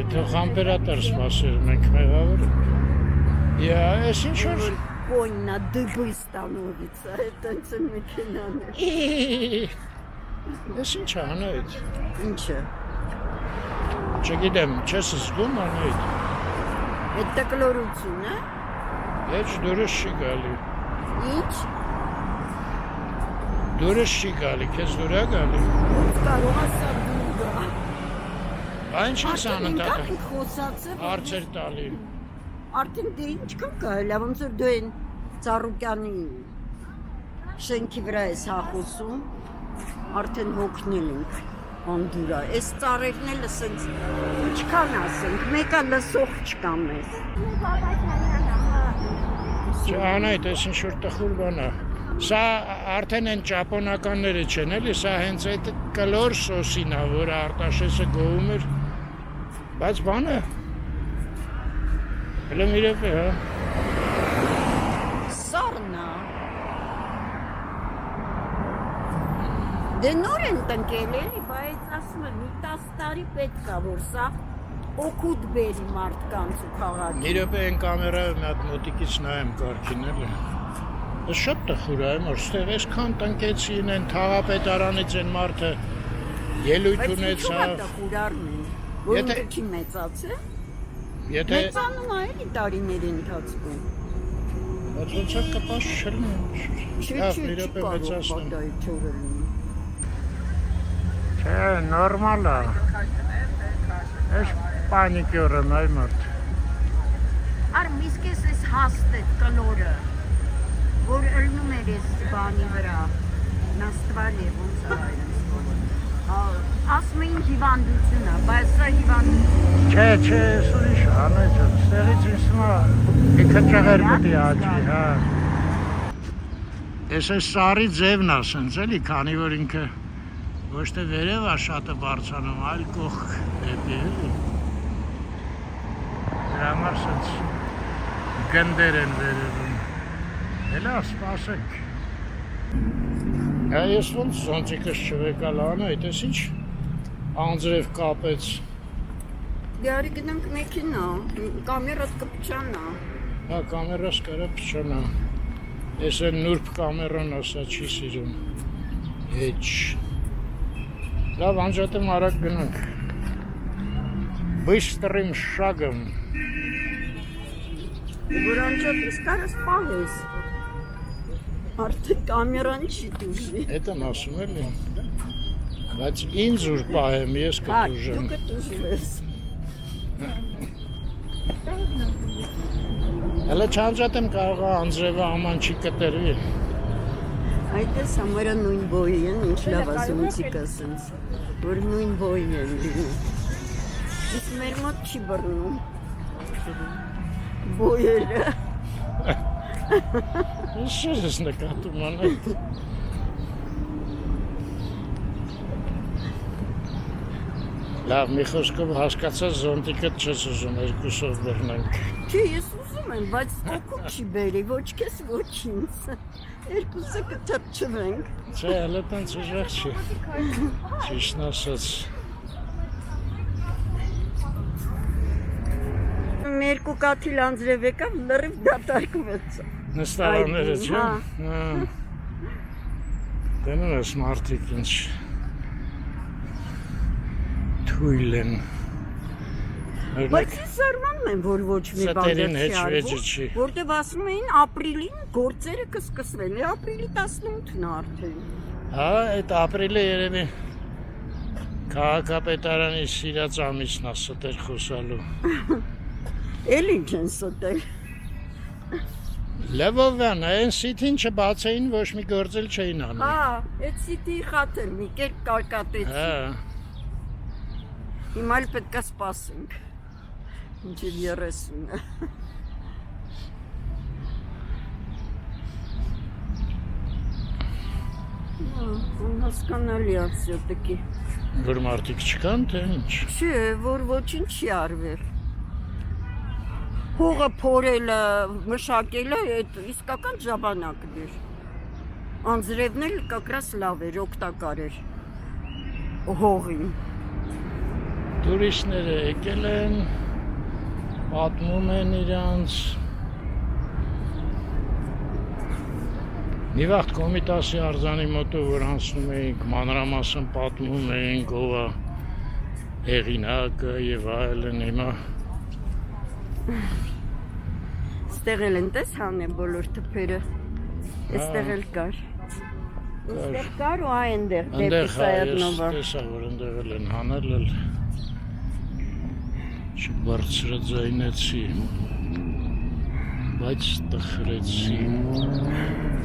Եթե խամպերատար սպասեր, մենք մեղավոր ենք։ Ես ինչ որ… Կոննա դգույ ստանովիցա, հետանց մեքենան էր։ Ես ինչ անայդ։ Ինչը։ Չգիտեմ, չես զգում անայդ։ Այդ տկլորություն, է։ Եչ դուրս չի գալի։ Ինչ։ Դուրս չի գալի, քեզ դուրա գալի։ Ոնց կարող ասա դու գա։ Այն չես անընդհատ խոսացը։ հարցեր տալի։ Արդեն դե ինչ կա կարելի, ոնց որ դու են Ծառուկյանի շենքի վրա ես հախոսում, արդեն հոգնել ենք անդուրա։ Այս ծառերն էլ ասենց ինչքան ասենք, մեկը լսող չկա մեզ։ Չանայդ, ես ինչ որ տխուր բան է։ Սա արդեն են ճապոնականները չեն էլի, սա հենց այդ կլոր սոսին է, որ Արտաշեսը գովում էր, բայց բան է, հլը մի ռեպ է, հա։ Սառն է։ Դե նոր են տնկել էլի, բայց ասում եմ, մի 10 տարի պետք է, որ սա օգուտ բերի մարդկանց ու քաղաքին։ Մի ռեպ է են կամերայով մի հատ մոտիկից նայեմ կարգին էլի։ Ես շատ տխուր եմ, որ ստեղ այսքան տնկեցին են, թաղապետարանից են մարդը ելույթ ունեցավ։ Բայց ինչու է տխուրարն են, որ ինքը չի մեծացել։ Մեծանում է էլի տարիների ընթացքում։ Բայց ոնց է կպաշ չլնում։ Չի կարող պատահիչորը լինի։ Չէ, նորմալ է։ Ես պանիկյոր եմ այ մարդ։ Ար միսկես ես հաստ էդ կլորը, որ ըլնում էր ես բանի վրա, նաստվալ է ոնց է այլս։ Ասում էին հիվանդություն է, բայց սա հիվանդություն։ Չէ, ես ուրիշ անեջը, ստեղից ինձ մի քչեղեր պետի աճի, հա։ Ես այս սարի ձևն ասենց էլի, քանի որ ինքը ոչ թե վերև է շատը բարձանում, այլ կողք դեպի էլի։ Դրա համար սենց գնդեր են վերևում։ Հելա, սպասեք։ Ես ոնց զոնտիկս չվեկալ անա, այդես ինչ անձրև կապեց։ Գարի գնանք մեքենա, կամերատ կպչանա։ Հա, կամերաս կարա պչանա։ Ես են նուրբ կամերան ասա չի սիրում։ Հեչ։ Լավ, անջատեմ արագ գնանք։ Բիստրիմ շագım։ Որ անջատես կարս պահես։ Արդեն կամերան չի դուժի։ Էդ եմ ասում էլի։ Բայց ինձ ուր պահեմ, ես կտուժեմ։ Դու կտուժվես։ Հələ չանջատեմ կարող է անձրևը աման չի կտրվի։ Այդպես համարը նույն բոյի են, ինչ լավ ասոնցիկ ասենց, որ նույն բոյի են լինում։ Իսկ մեր մոտ չի բռնում բոյերը։ Ինչ ես նկատում անդ։ Լավ, մի խոսքով հասկացած զոնտիկը չես ուզում, երկուսով բռնենք։ Չի, ես ուզում եմ, բայց օգուտ չի բերի, ոչ քեզ, ոչ ինձ։ Երկուսը կթրջվենք։ Չէ, հələ տենց ուժեղ չի։ Ճիշտն ասած։ Երկու կաթիլ անձրև եկավ, լրիվ դատարկվեց։ Նստարանները չէ։ Հա։ Դնում ես մարդիկ ինչ թույլ են։ Բայց ես զարմանում եմ, որ ոչ մի բան Սատերին չի հետ արվում, շվեջը չի։ որտեվ ասում էին ապրիլին գործերը կսկսվեն, ապրիլի 18-ն է արդեն։ Հա, այդ ապրիլը երևի քաղաքապետարանի սիրած ամիսն է ստեր խոսալու։ Էլ ինչ են ստել։ Լևովյան, այն սիթին չբացեին, ոչ մի գործել չէին անում։ Հա, այդ սիթի խաթր մի կերպ կարկատեցի։ Հա, Հիմա էլ պետք է սպասենք։ Մինչև 30-ը։ Հասկանալի է всё-таки։ որ մարդիկ չկան, թե ինչ։ Չէ, որ ոչինչ չի արվել։ Հողը փորելը, մշակելը այդ իսկական ժամանակն էր։ Անձրևն էլ կակրաս լավ էր, օգտակար էր հողին։ Տուրիստները եկել են, պատմում են իրանց։ Մի վաղ Կոմիտասի արձանի մոտով որ անցնում էինք, մանրամասն պատմում էինք ով է հեղինակը եւ այլն, հիմա Ստեղ էլ են տես հանեն բոլոր թփերը։ Այստեղ էլ կար։ Այստեղ կար ու այնտեղ դեպի Այնտեղ Սայատնովա։ տեսա որ այնտեղ են հանել էլ չբարձրաձայնեցի բայց տխրեցի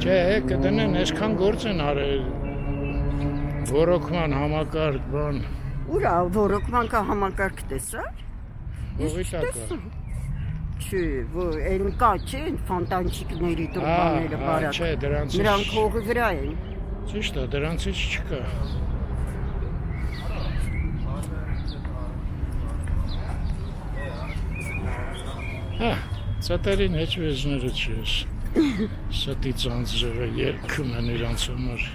Չէ, կդնեն, այսքան գործ են արել ոռոգման համակարգ բան Ուրա ոռոգման համակարգ տեսար։ Ողի տակա Չէ, որ այն կա չէ, ֆոնտանչիկների տուրբաները բարակ։ Չէ, դրանցից Նրանք հողի վրա են։ Ճիշտ է, դրանցից չկա։ Հա, ծատերին հեչ վեզները չես։ Սատից անձրևը երգում են իրանց համար։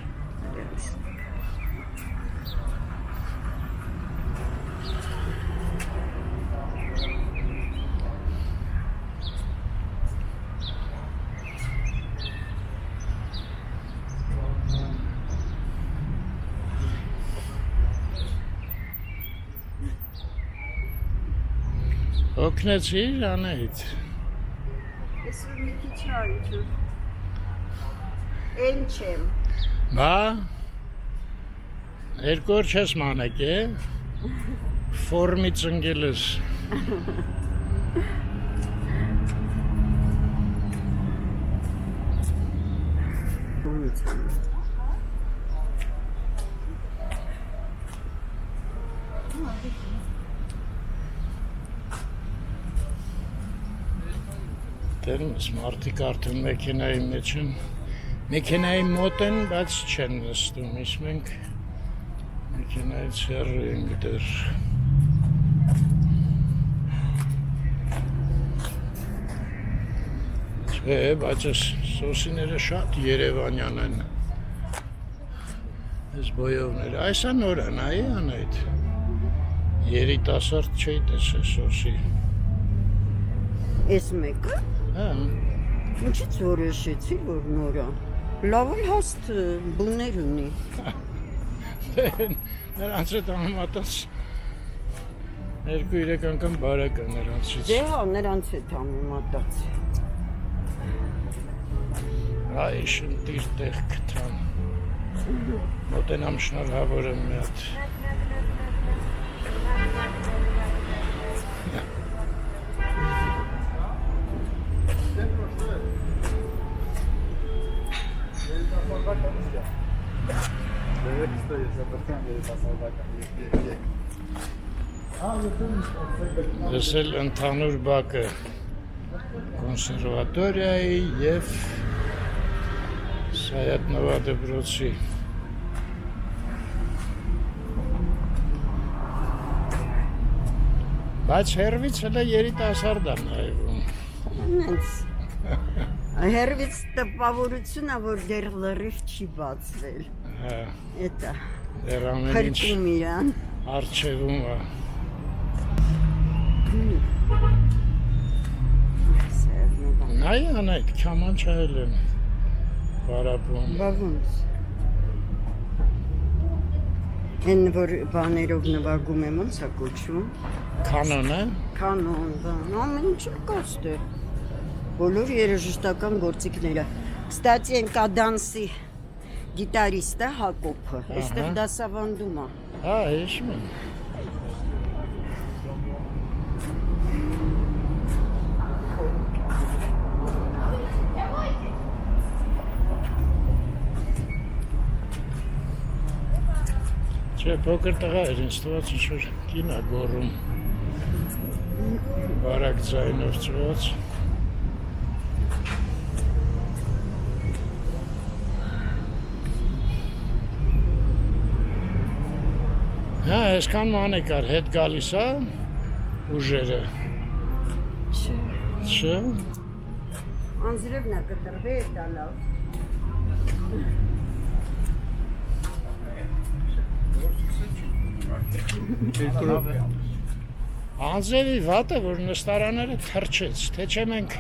Օգնեցի Անեիդ։ Ես որ մի քիչ այդու։ Էն չեմ։ Բա երկու օր չես մանեք է ֆորմից ընկելս Դերմս մարդիկ արդեն մեքենայի մեջ են Մեքենայի մոտ են, բայց չեն նստում, իսկ մենք մեքենայից հեռու ենք դեռ Բայց այս սոսիները շատ երևանյան են։ Այս բոյովները, այս է նոր է, նայի ան այդ։ Երիտասարդ չէի տեսել սոսի։ Էս մեկը։ Հա, Ինչից որ էշեցի, որ նորա։ Լավ էլ հաստ բուներ ունի։ նրանց հետ համեմատած 2-3 անգամ բարակ է նրանցից։ Դե հա, նրանց հետ համեմատած։ Այ շնտիր տեղ կտան։ Մոտենամ շնորհավոր եմ մի հատ։ Ես էլ ընդհանուր բակը կոնսերվատորիայի և Սայաթ-Նովա դպրոցի բայց հերվից հələ երիտասարդ է նայվում։ Նենց։ Հերվից տպավորությունն է, որ դեռ լրիվ չի բացվել։ Հա, Էտա։ դեռ ամեն ինչ Փրկում իրան։ առջևում է։ Նայ ան այդ քամանչայել եմ պարապում։ Բա ոնց։ Են որ բաներով նվագում եմ, ոնց է կոչվում։ Կանոն է։ Կանոն, բան, ամեն ինչ կա ստեղ։ Բոլոր երաժշտական գործիքները։ Կստացի են կադանսի գիտարիստը Հակոբը, այստեղ դասավանդում է։ Հա, հիշում եմ։ Չէ, փոքր տղա էր, ինձ թվաց ինչ-որ կին է գոռում։ Բարակ ձայնով ծված։ Հա, այսքան ման է կար, հետ գալիս է ուժերը։ Չէ։ Անձրևն է կտրվի, էտա լավ։ Անձևի վատը, որ նստարանները թրջեց, թե չէ մենք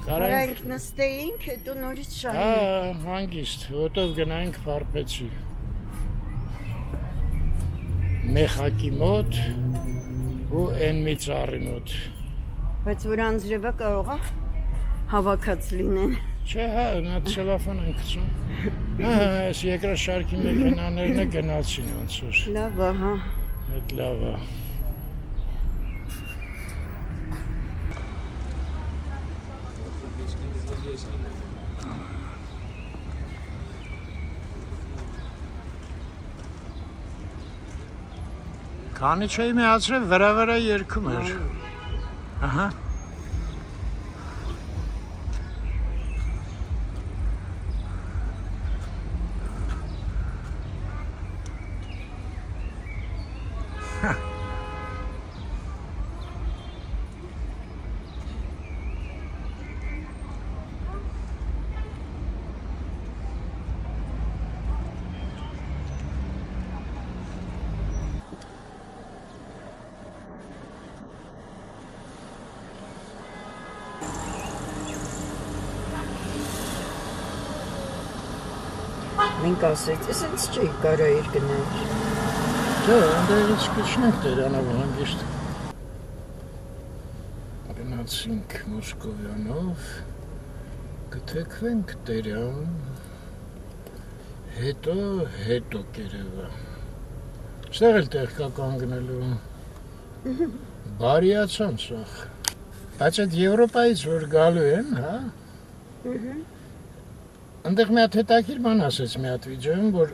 Կարանք նստեինք, հետո նորից Հա, շահենք։ հանգիստ, ոտով գնայինք պարպեցի։ Մեխակի մոտ ու են մի ծառի մոտ։ Բայց որ անձրևը կարող է հավաքած լինեն։ Չէ, հա, նա ցելոֆան են գցում։ Հա, այս երկրաշարքի մեքենաներն է գնացին ոնց որ։ Լավ է, հա։ Այդ լավ է։ Քանի չէի միացրել, վրա երգում էր։ Ահա։ Մենք ասեց, ես չի կարա իր գնել։ Դե, այնտեղից կիչնենք Տերանով հանգիստ։ Գնացինք Մոսկովյանով, կթեքվենք Տերյան, հետո Կերևա։ Ստեղ էլ տեղ կա կանգնելու։ Բարիացան սախ։ Բայց այդ Եվրոպայից որ գալու են, հա։ Այնտեղ մի հատ հետաքրքիր բան ասեց մի հատ վիդեոյում, որ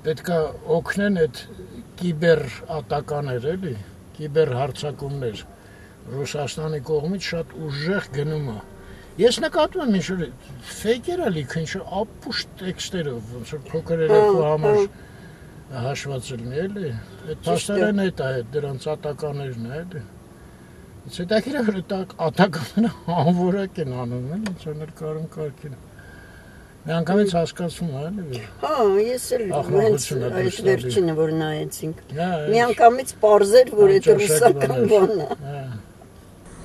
պետքա օգնեն այդ կիբեր ատականներ, էլի, կիբեր հարցակումներ Ռուսաստանի կողմից շատ ուժեղ գնում է։ Ես նկատում եմ ինչ-որ ֆեյքեր է լիքը, ինչ-որ ապուշ տեքստերով, ոնց որ փոքր երեխու համար հաշված լինի, էլի։ Այդ փաստերն այդ է, դրանց ատականներն է, էլի։ Ցետակիրա որ տակ ատականը անորակ են անում, էլի ցոներ կարում կարգին։ Մի անգամից հասկացում եմ, էլի։ Հա, ես էլ հենց Ախնողությունը այդ դուրս վերջինը որ նայեցինք։ Հա, Մի անգամից պարզեր, որ այդ ռուսական բանն է։ Հա։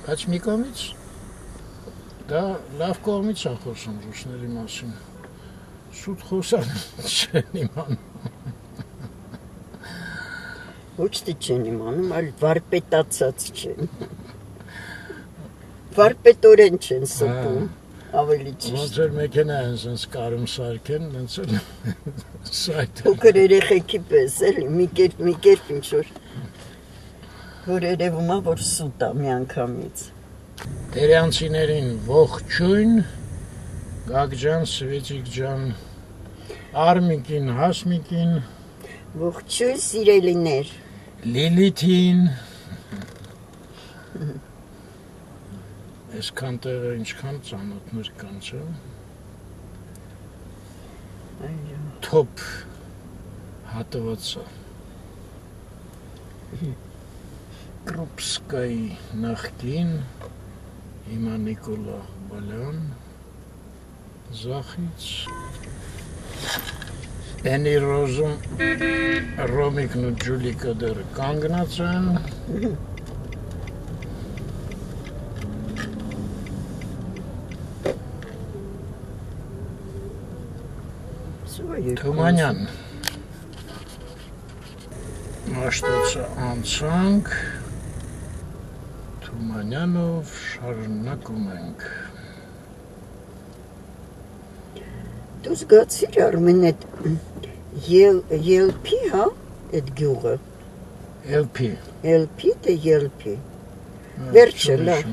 Բայց մի կողմից դա լավ կողմից է խոսում ռուսների մասին։ Սուտ խոսան չեն իմանում։ Ոչ թե չեն իմանում, այլ վարպետացած չեն։ Վարպետորեն չեն սպում, ավելի Ոնց ճիշտ։ որ մեքենա են sense կարում սարքեն, ոնց որ սայթ։ Փոքր երեխեքի պես էլի, մի կերպ ինչ որ երևում է, որ սուտ է մի անգամից։ Տերյանցիներին ողջույն, Գագ ջան, Սվետիկ ջան, Արմիկին, Հասմիկին, Ողջույն սիրելիներ։ Լիլիթին։ Այսքան տեղը ինչքան ծանոթներ կան, չէ՞։ Այո։ Թոփ հատվածը։ Կրուպսկայի նախկին հիմա Նիկոլա Բալյան Զախից Էնի Ռոզում Ռոմիկն ու Ջուլիկը դեռ կանգնած են Թումանյան Մաշտոցը անցանք Թումանյանով շարունակում ենք Դու զգացիր Արմեն այդ ելփի, հա, այդ գյուղը։ Ելփի թե ելփի։ Վերջը լավ։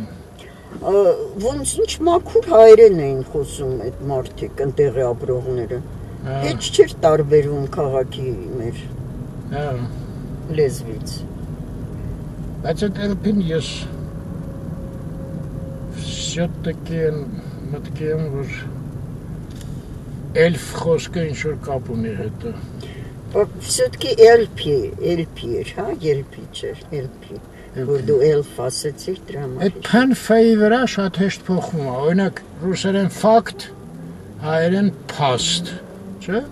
Ոնց ինչ մաքուր հայերեն էին խոսում այդ մարդիկ, ընտեղի ապրողները։ Heç չէր տարբերում քաղաքի մեր լեզվից։ Բայց այդ ելփին ես все-таки մտքի եմ, որ Էլֆ խոսքը ինչ-որ կապ ունի հետը։ Все-таки Էլփի էր, հա, ելփի չէր, Էլփի, որ դու Էլֆ ասեցիր դրա համար։ Այդ փանֆայի վրա շատ հեշտ փոխվում է, օրինակ ռուսերեն ֆակտ, հայերեն փաստ, չէ՞։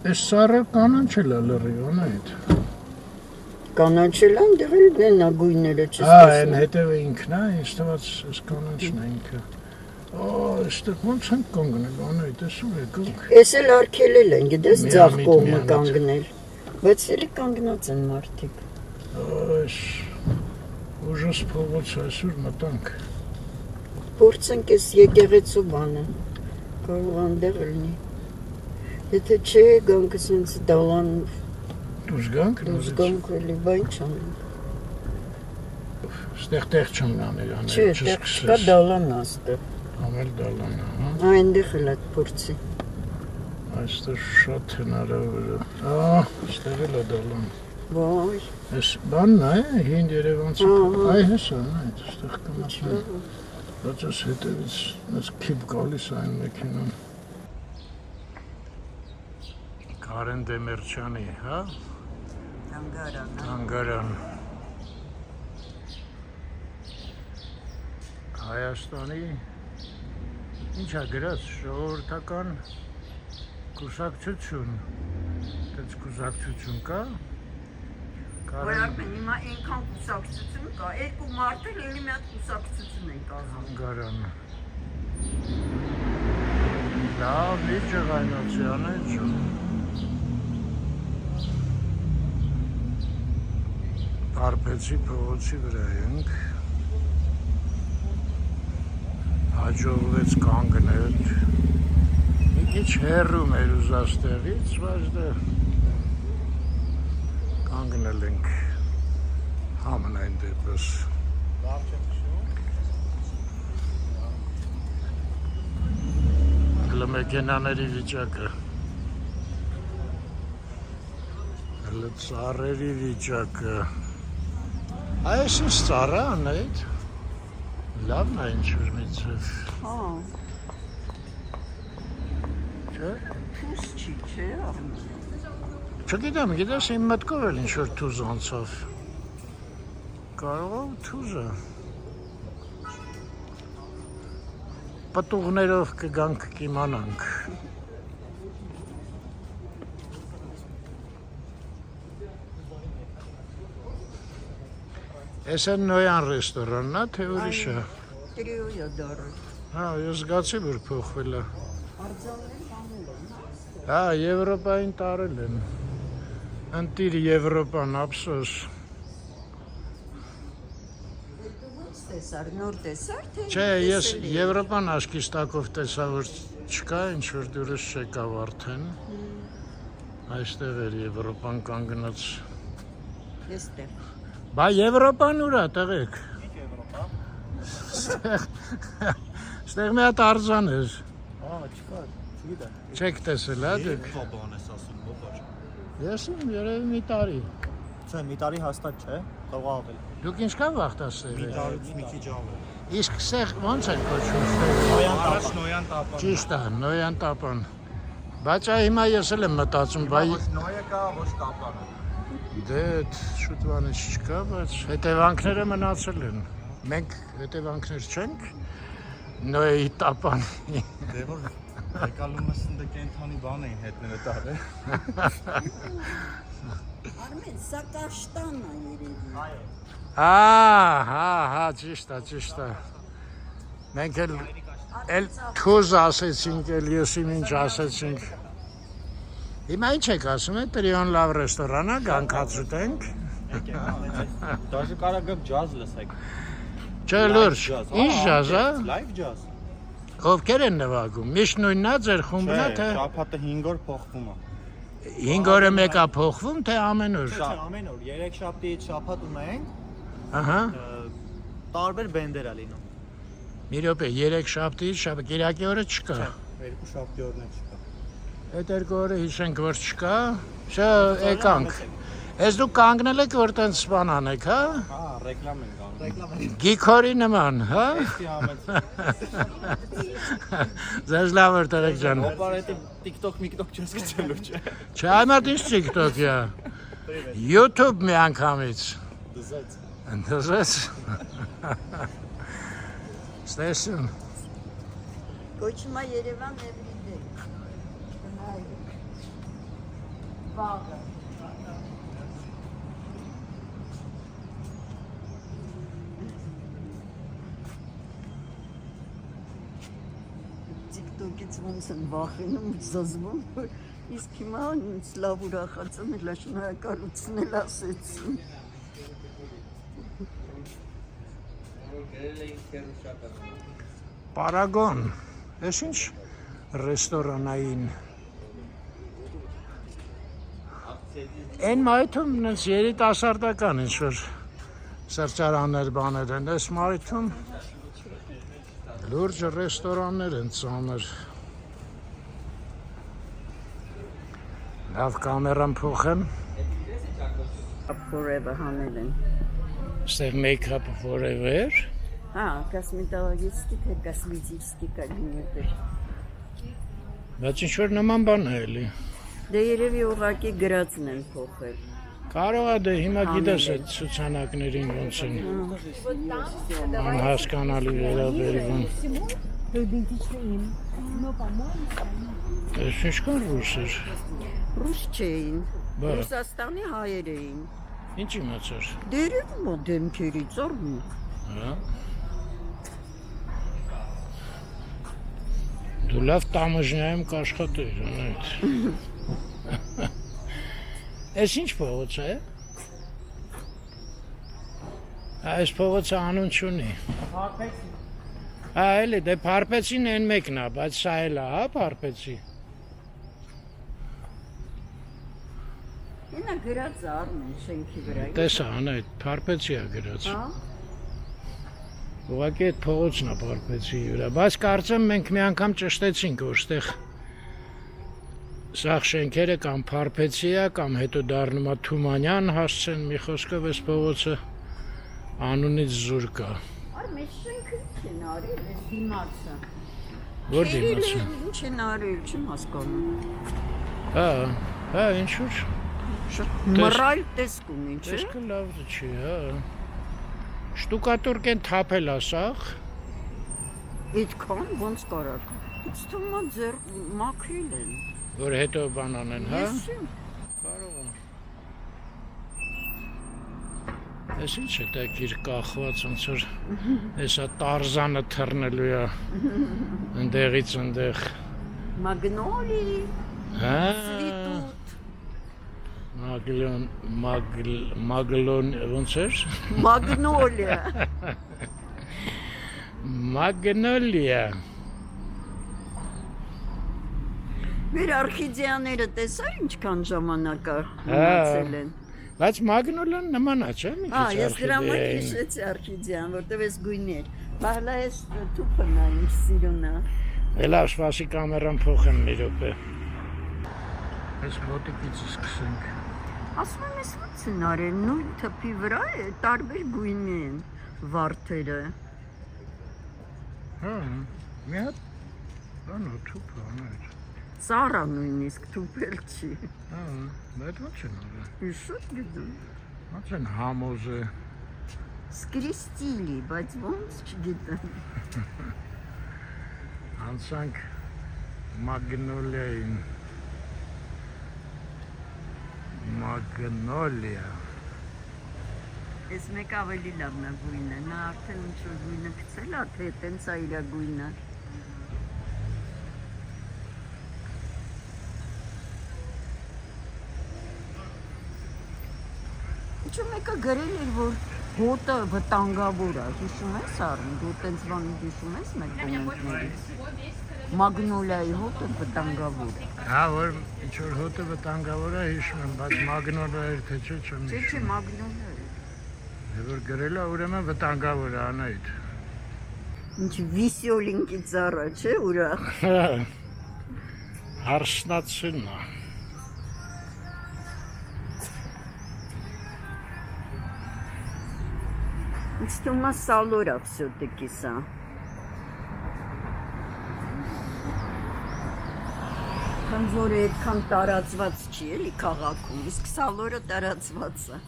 Այս սարը կանանչել է լրիվ, այդ։ Կանանչել այնտեղ էլ նա գույները չես այն հետևը ինքն է, ինձ թվաց այս կանանչն է ինքը։ Այստեղ ոնց են կանգնել, անայ, տեսու եկանք։ Էս էլ արգելել են, գիտես, ձախ կողմը կանգնել։ Բայց էլի կանգնած են մարդիկ։ Այս ուժս փողոց այսօր մտանք։ Փորձենք էս եկեղեցու բանը։ Կարող այնտեղ լինի։ Եթե չէ, գանք ասենց դալան Դուրս գանք, գանք էլի, բա ինչ անենք։ Ստեղ տեղ չեմ անել, Չէ, տեղ չկա դալան աստեղ։ Ամել դալան, հա։ Այնտեղ էլ այդ փորձի։ Այստեղ շատ հնարավոր է։ Այստեղ էլ է դալան։ Վայ։ Այս բանն է, հին Երևանցի։ Այ հեսա, այստեղ կամաց։ Բայց այս հետևից այս քիպ գալիս այն մեքենան։ Կարեն Դեմերչյանի, հա։ Թանգարան Հայաստանի ինչա գրած ժողովրդական կուսակցություն դες կուսակցություն կա Արմեն, հիմա այնքան կուսակցություն կա, երկու մարդ էլ էլի մի հատ կուսակցություն են կազմում։ Թանգարան լավ վիճեղայնոցյան է ջում Արպեցի փողոցի վրա ենք, հաջողվեց կանգնել, մի քիչ հեռու մեր ուզաստեղից, բայց դա կանգնել ենք համենայն դեպս։ Հələ մեքենաների վիճակը, հələ ծառերի վիճակը, Այս ինչ ծառա անայդ, լավն է ինչ-որ մի ձև։ Հա։ Չէ՞։ Թուս չի, չէ՞ Արմեն։ Չգիտեմ, գիտես իմ մտքով էլ ինչ-որ թուզ անցավ։ Կարող թուզը։ Պտուղներով կգանք կիմանանք։ Ես են նոյան ռեստորանն է, թե ուրիշը։ Տրիոյա դարը։ Հա, ես զգացի, որ փոխվել է։ Հա, Եվրոպային տարել են։ Ընտիր Եվրոպան, ափսոս։ Տեսար, նոր տեսար, թե Չէ, ես Եվրոպան աչքիս տակով տեսա, որ չկա, ինչ-որ դուրս չեկավ արդեն։ Այստեղ էր Եվրոպան կանգնած։ Եստեղ։ Բա Եվրոպան ուր է, տղեկ։ Ստեղ մի հատ արձան էր։ Չկա, չգիտեմ։ Չեք տեսել, հա դուք։ Բան ես ասում, ոչ։ Ես իմ երևի մի տարի։ Չէ, մի տարի հաստատ չէ, կարող ավել։ Դուք ինչքան վախտասեր եք։ տարուց մի քիչ ավել։ Իսկ սեղ ո՞նց են կոչվում։ Նոյան տապան։ Ճիշտ է, նոյան տապան։ Բայց հիմա ես էլ եմ մտածում, բայ Նոյը կա, ոչ տապանը։ դե շուտ բանից չկա, բայց հետևանքները մնացել են։ Մենք հետևանքներ չենք նոյի տապանի։ Դե որ եկալումս ընդ կենթանի բան էին հետները տարը։ Արմեն, սա կաշտան է երևի։ Այո։ Հա, ճիշտ է։ Մենք էլ թուզ ասեցինք, էլ ես իմ ինչ ասեցինք։ Հիմա ինչ եք ասում, տրիոն լավ ռեստորան է, գանք հացուտենք։ Դաժե կարա գամ ջազ լսեք։ Չէ, լուրջ, ինչ ջազ է։ Լայվ ջազ։ Ովքեր են նվագում, միշտ նույնն է ձեր խումբն է, թե շաբաթը 5 օր փոխվում է։ 5 օրը մեկա փոխվում, թե ամեն օր։ Չէ, ամեն օր 3 շաբթից շաբաթ ունենք, Ահա, տարբեր բենդեր է լինում։ մի րոպե, 3 շաբթից շաբաթ, կիրակի օրը չկա։ 2 շաբթի օրն է չկա։ Այդ երկու օրը հիշենք, որ չկա, չէ, եկանք։ Ես դուք կանգնել եք, որ տենց բան անեք, հա։ Հա, ռեկլամ են գանում։ Ռեկլամ են։ Գիքորի նման, հա։ Էստի համեց։ Ձեզ լավ էր տղեկ ջան։ Օպարետի TikTok, MikTok չես գցելու, չէ։ Չէ, այմատ ինչ TikTok է։ YouTube մի անգամից։ Դզեց։ Ընդրեց։ Ստեսում։ Կոչում է Երևան everyday։ Վաղը։ TikTok-ից ոնց են վախենում, զզվում, իսկ հիմա ինձ լավ ուրախած եմ, էլ շնորհակալություն էլ ասեցին։ Պարագոն, ես ինչ ռեստորանային։ Են մայթում նենց երիտասարդական ինչ-որ սրճարաններ բաներ են, ես մայթում լուրջ ռեստորաններ են ծանր։ Լավ կամերան փոխեմ։ Forever հանել են։ Ստեղ make-up forever։ Հա, կոսմետոլոգիստիկա, կոսմետիկա լինել։ Բայց ինչ-որ նման բան է էլի։ Դե երևի ուղղակի գրածն են փոխել։ Կարող է դե հիմա գիտես այդ ցուցանակներին ոնց են անհասկանալի վերաբերվում։ Ես ինչ կան ռուսեր։ Ռուս չէին։ Բա։ Ռուսաստանի հայեր էին։ Ինչ իմացար։ Դերևում է դեմքերից առնում։ Հա։ Դու լավ տամոժնայում կաշխատեր, անայդ։ Ես ինչ փողոց է։ Այս փողոցը անուն չունի։ Հա, էլի, դե Փարպեցին են մեկն է, բայց սա էլ է, հա, Փարպեցի։ Ինա գրած առնեն շենքի վրա։ Տեսա, անայդ, Փարպեցի է գրած։ Հա։ Ուղղակի այդ փողոցն է Փարպեցի վրա, բայց կարծեմ մենք մի անգամ ճշտեցինք, որ ստեղ սաղ շենքերը կամ Փարպեցի է, կամ հետո դառնում է Թումանյան հասցեն, մի խոսքով այս փողոցը անունից զուր կա։ Այ մեծ շենքը չեն արել, այս դիմացը։ Որ դիմացը։ Ինչ են արել, չեմ հասկանում։ Հա, ինչ որ։ Շատ մռայլ տեսք ունի, չէ՞։ Տեսքը լավ չի, հա։ Շտուկատուրկ են թափել ասախ։ Այդքան ոնց կարա։ Ինձ թվում է ձեր մաքրել են։ Որ հետո բան անեն, հա։ Եսի։ Կարող է։ Ես ինչ է դա գիր կախված ոնց որ հեսա Տարզանը թռնելու է ընդեղից ընդեղ։ Մագնոլի, Հա։ ցվիտուտ, Մագլոն ոնց էր։ մագնոլիա։ Մագնոլիա։ Մեր արխիդեաները տեսա ինչքան ժամանակ մնացել են։ Բայց Մագնոլիան նման է, չէ՞։ Ես դրա համար հիշեցի արխիդեան, որտեվ էս գույներ։ Բաղլա էս թուփն է, ինչ սիրուն է։ Էլա շվասի կամերան փոխեմ մի րոպե։ Այս մոտիկից սկսենք։ Ասում եմ, ես ո՞նց են արել, նույն թփի վրա է, տարբեր գույնի են վարդերը։ Հա, մի հատ բան ու թուփ աներ։ Սարա նույնիսկ թուփել չի։ Հա, բայց ո՞նց են արել։ Շուտ գիտում։ Ո՞նց են համոզը։ Սկրիստիլի, բայց ոնց չգիտեմ։ Անցանք Մագնոլիային։ Մագնոլիա։ Ես մեկ ավելի լավն է գույնը, նա արդեն ինչ-որ գույնը գցել է, թե տենց է իրա գույնը։ Ինչ մեկը գրել էր, որ հոտը վտանգավոր է, հիշում ես առն, դու տենց բան հիշում ես մեր կոմենտներից։ Մագնոլիայի հոտը վտանգավոր է։ Հա, որ ինչ որ հոտը վտանգավոր է հիշում եմ, բայց Մագնոլիա էր թե չէ չեմ Չէ, հիշում։ մագնոլիա է։ Որ գրել է ուրեմն վտանգավոր է անայդ։ Ինչ վիսյոլինկի ծառա, չէ, ուրախ։ Հարսնացին է։ Ինձ թվում է սալոր է всё-таки սա։ Քան որ այդքան տարածված չի էլի քաղաքում, իսկ սալորը տարածված է։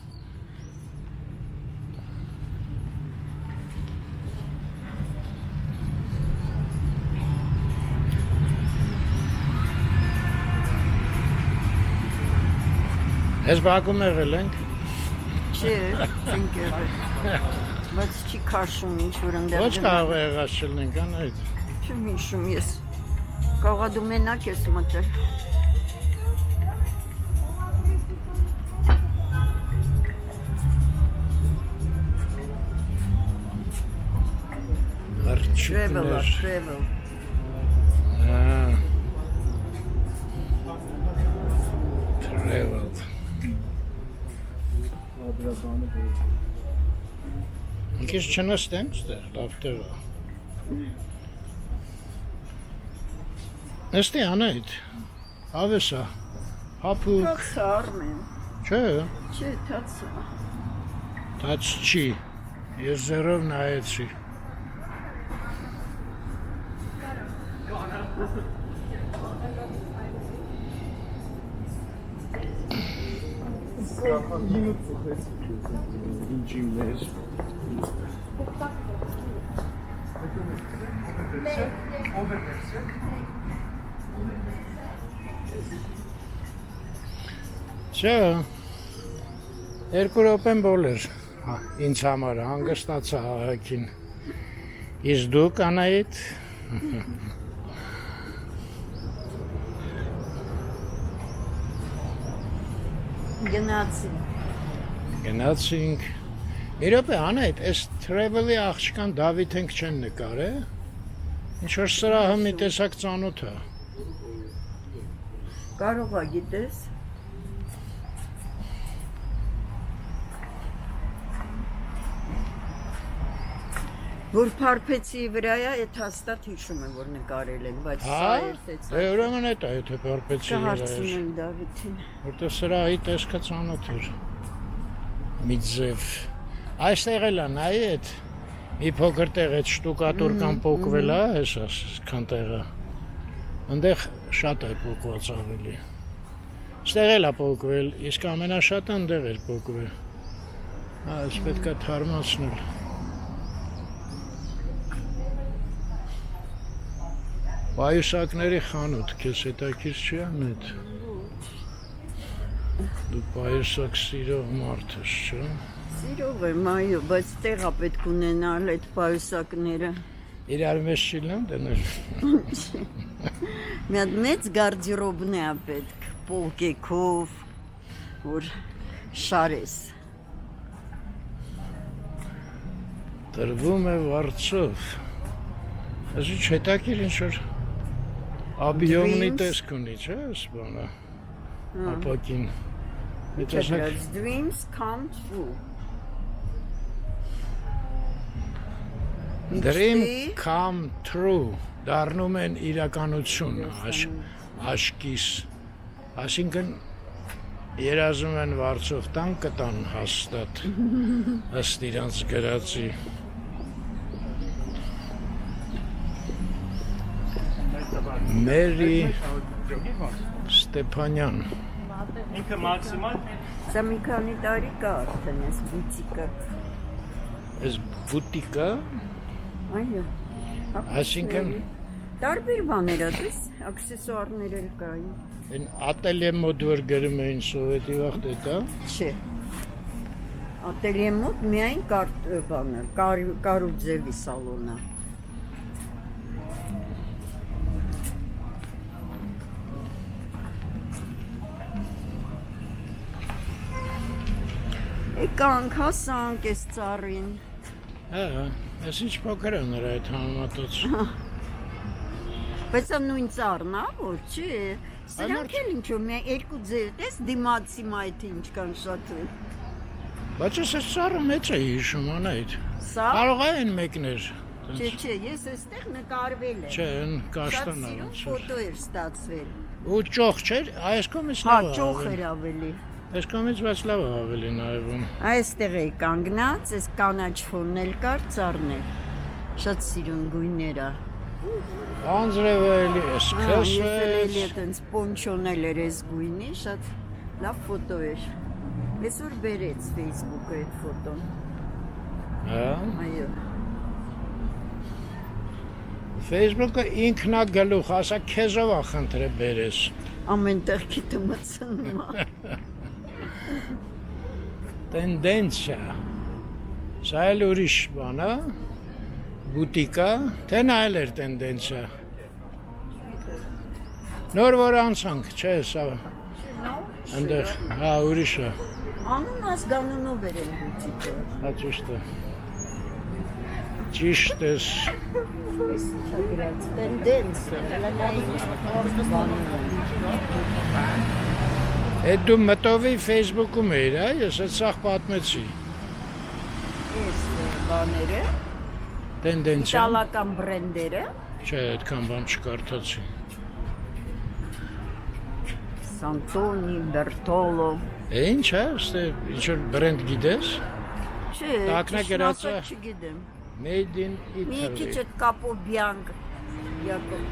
Ես Բաքվում եղել ենք։ Չէ, չենք եղել։ Բայց չի քաշում ինչ որ ընդեղ։ Ոչ կարող է եղած չլինենք անայդ։ Չեմ հիշում ես։ Կարող է դու մենակ ես մտել։ Travel, travel։ Travel։ Ինքս չնստեմ ստեղ, լավ տեղ է։ Նստի անայդ, ավեսա, հապուկ, Թացը Արմեն։ չէ, Չէ, թացը։ տաց չի, ես զերով նայեցի։ Չէ, երկու րոպեն բոլեր, ինձ համար հանգստացա ահագին, իսկ դուք Անահիտ, Գնացինք, մի րոպե Անահիտ, այս travel-ի աղջկան Դավիթենք չեն նկար է, ինչ-որ սրահը մի տեսակ ծանոթ է։ Կարող է գիտես։ Որ Փարփեցի վրա է, այդ հաստատ հիշում եմ, որ նկարել են, բայց սա երթեց։ Դե ուրեմն էդ է, եթե Փարփեցի վրա է։ Կհարցնեմ Դավիթին։ Որտեղ սրահի տեսքը ծանոթ էր։ Մի ձև։ Այստեղ էլ է նայի այդ մի փոքր տեղ այդ շտուկատուրկան փոկվել է, այսքան տեղը։ Այնտեղ շատ է փոկված ավելի։ Ստեղ էլ է փոկվել, իսկ ամենաշատը ընդեղ էր փոկվել։ Հա, ես պետք է թարմացնել։ Պայուսակների խանութ, քեզ հետաքրքիր չի անդ։ Դու պայուսակ սիրող մարդ ես, չէ՞։ Սիրով եմ, այո, բայց տեղա պետք ունենալ այդ պայուսակները։ Իրար մեջ չի լան դնել։ Մի հատ մեծ գարդերոբն է պետք, պոլկեքով, որ շարես։ Տրվում է վարձով։ Ասի չհետաքրքիր ինչ-որ աբիոմնի տեսք ունի, չէ՞, այս բանը։ Ապակին։ Dreams come true։ Dream come true, դառնում են իրականություն, աշկիս, այսինքն երազում են վարձով տան կտան հաստատ, ըստ իրանց գրածի։ Մերի Ստեփանյան։ Ինքը մաքսիմալ Սա մի քանի տարի կա արդեն այս բուտիկը։ Այս բուտիկը, Այո։ այսինքն տարբեր բաներ ա, դες աքսեսուարներ էլ կային։ այն ատելյե մոդ որ գրում էին սովետի վաղտ էտա։ Չէ։ Ատելյե մոտ միայն բանը, կարուձևի սալոնը։ Եկանք, հասանք այս ծառին։ Հա, այս ինչ փոքր է նրա այդ համատոց։ Բայց սա նույն ծառն է, որ չի։ Սրանք էլ ինչ-որ միայն երկու ձև, տես դիմացի մայթը ինչքան շատ է։ Բայց այս ծառը մեծ է հիշում անայդ։ Սա։ Կարող է այն մեկներ։ Չէ, ես այստեղ նկարվել եմ։ Չէ, այն Շատ կաշտանալ։ սիրուն ֆոտո էր ստացվել։ Ու ճոխ չէր, այս կողմից Հա, լավ է։ ճոխ էր ավելի։ Այս կողմից բայց լավ է ավելի նայվում։ Այստեղ է կանգնած, այս կանաչ ֆոնն էլ կար, ծառն էր։ Շատ սիրուն գույներ է։ Անձրևը էլի Ես սկսվեց։ էլի այդպես պոնչոնել էր այս գույնի, շատ լավ ֆոտո էր։ Այսօր բերեց Facebook-ը այդ ֆոտոն։ Հա։ Այո։ Facebook-ը ինքնա գլուխ, ասա քեզով է խնդրե բերես։ Ամեն տեղ գիտը մցնում է։ Տենդենցիա։ Սա էլ ուրիշ բան է։ Բուտիկա, թե նա էլ էր տենդենցիա։ Նոր որ անցանք, չէ, սա։ Այնտեղ, հա, ուրիշ է։ Անուն ազգանունով էր այն բուտիկը։ Հա, ճիշտ է։ Ճիշտ ես։ Գրած տենդենսը, Այդ դու մտովի Facebook-ում էիր, հա, ես այդ սաղ պատմեցի։ Այս բաները, Տենդենցիա։ իտալական բրենդերը, Չէ, այդքան բան չկարդացի։ Սանտոնի, Բերտոլո։ Ինչ է, ստե ինչ որ բրենդ գիտես։ Չէ, Տակնա գրած է։ չգիտեմ։ Made in Մի քիչ Italy։ այդ Կապոբյանք, Յակոբ,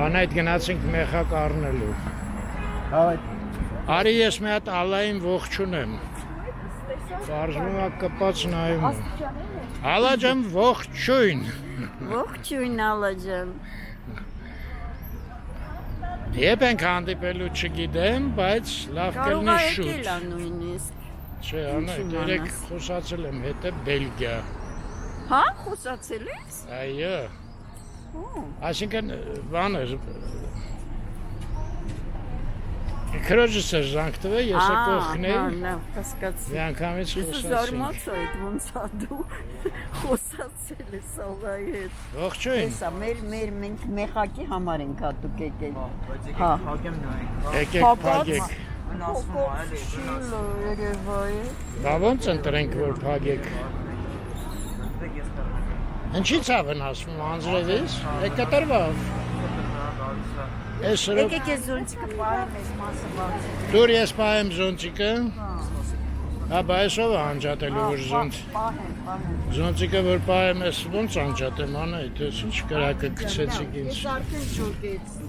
Ան այդ գնացինք մեխակ առնելու։ Արի ես մի հատ Ալլային ողջունեմ։ Բարձվում է կպած նայում։ Ալլա ջան, ողջույն։ Ողջույն Ալաջան։ Եվ ենք հանդիպելու չգիտեմ, բայց լավ Կարող կլինի է շուտ։ եկել է նույնիսկ։ Չէ, անա, երեք խոսացել եմ հետը Բելգիա։ Հա, խոսացել ես։ Այո։ Օ, Այսինքն բան էր։ Քրոջս էր զանգտվել, ես է կողքնեի։ Լավ, հասկացի։ Մի անգամից Ես խոսացինք։ զարմացա այդ ոնց է դու խոսացել ես Ալլայի հետ։ Ողջույն։ Հեսա, մենք մեխակի համար ենք հատուկ եկել։ Հա։ Եկեք փագեք։ Բա ոնց ընտրենք որ փագեք։ Ինչի՞ց է վնասվում անձրևից։ Կտրվավ։ Ես Եկեք ես զոնտիկը պարեմ ես մասը բացի։ դուր ես պահեմ զոնտիկը։ Հա, բա այսով է անջատելու որ զոնց։ Զոնցիկը որ պահեմ ես ոնց անջատեմ անայդ, ես ինչ կրակը գցեցիք ինձ։ Ես արդեն ճոկեցի։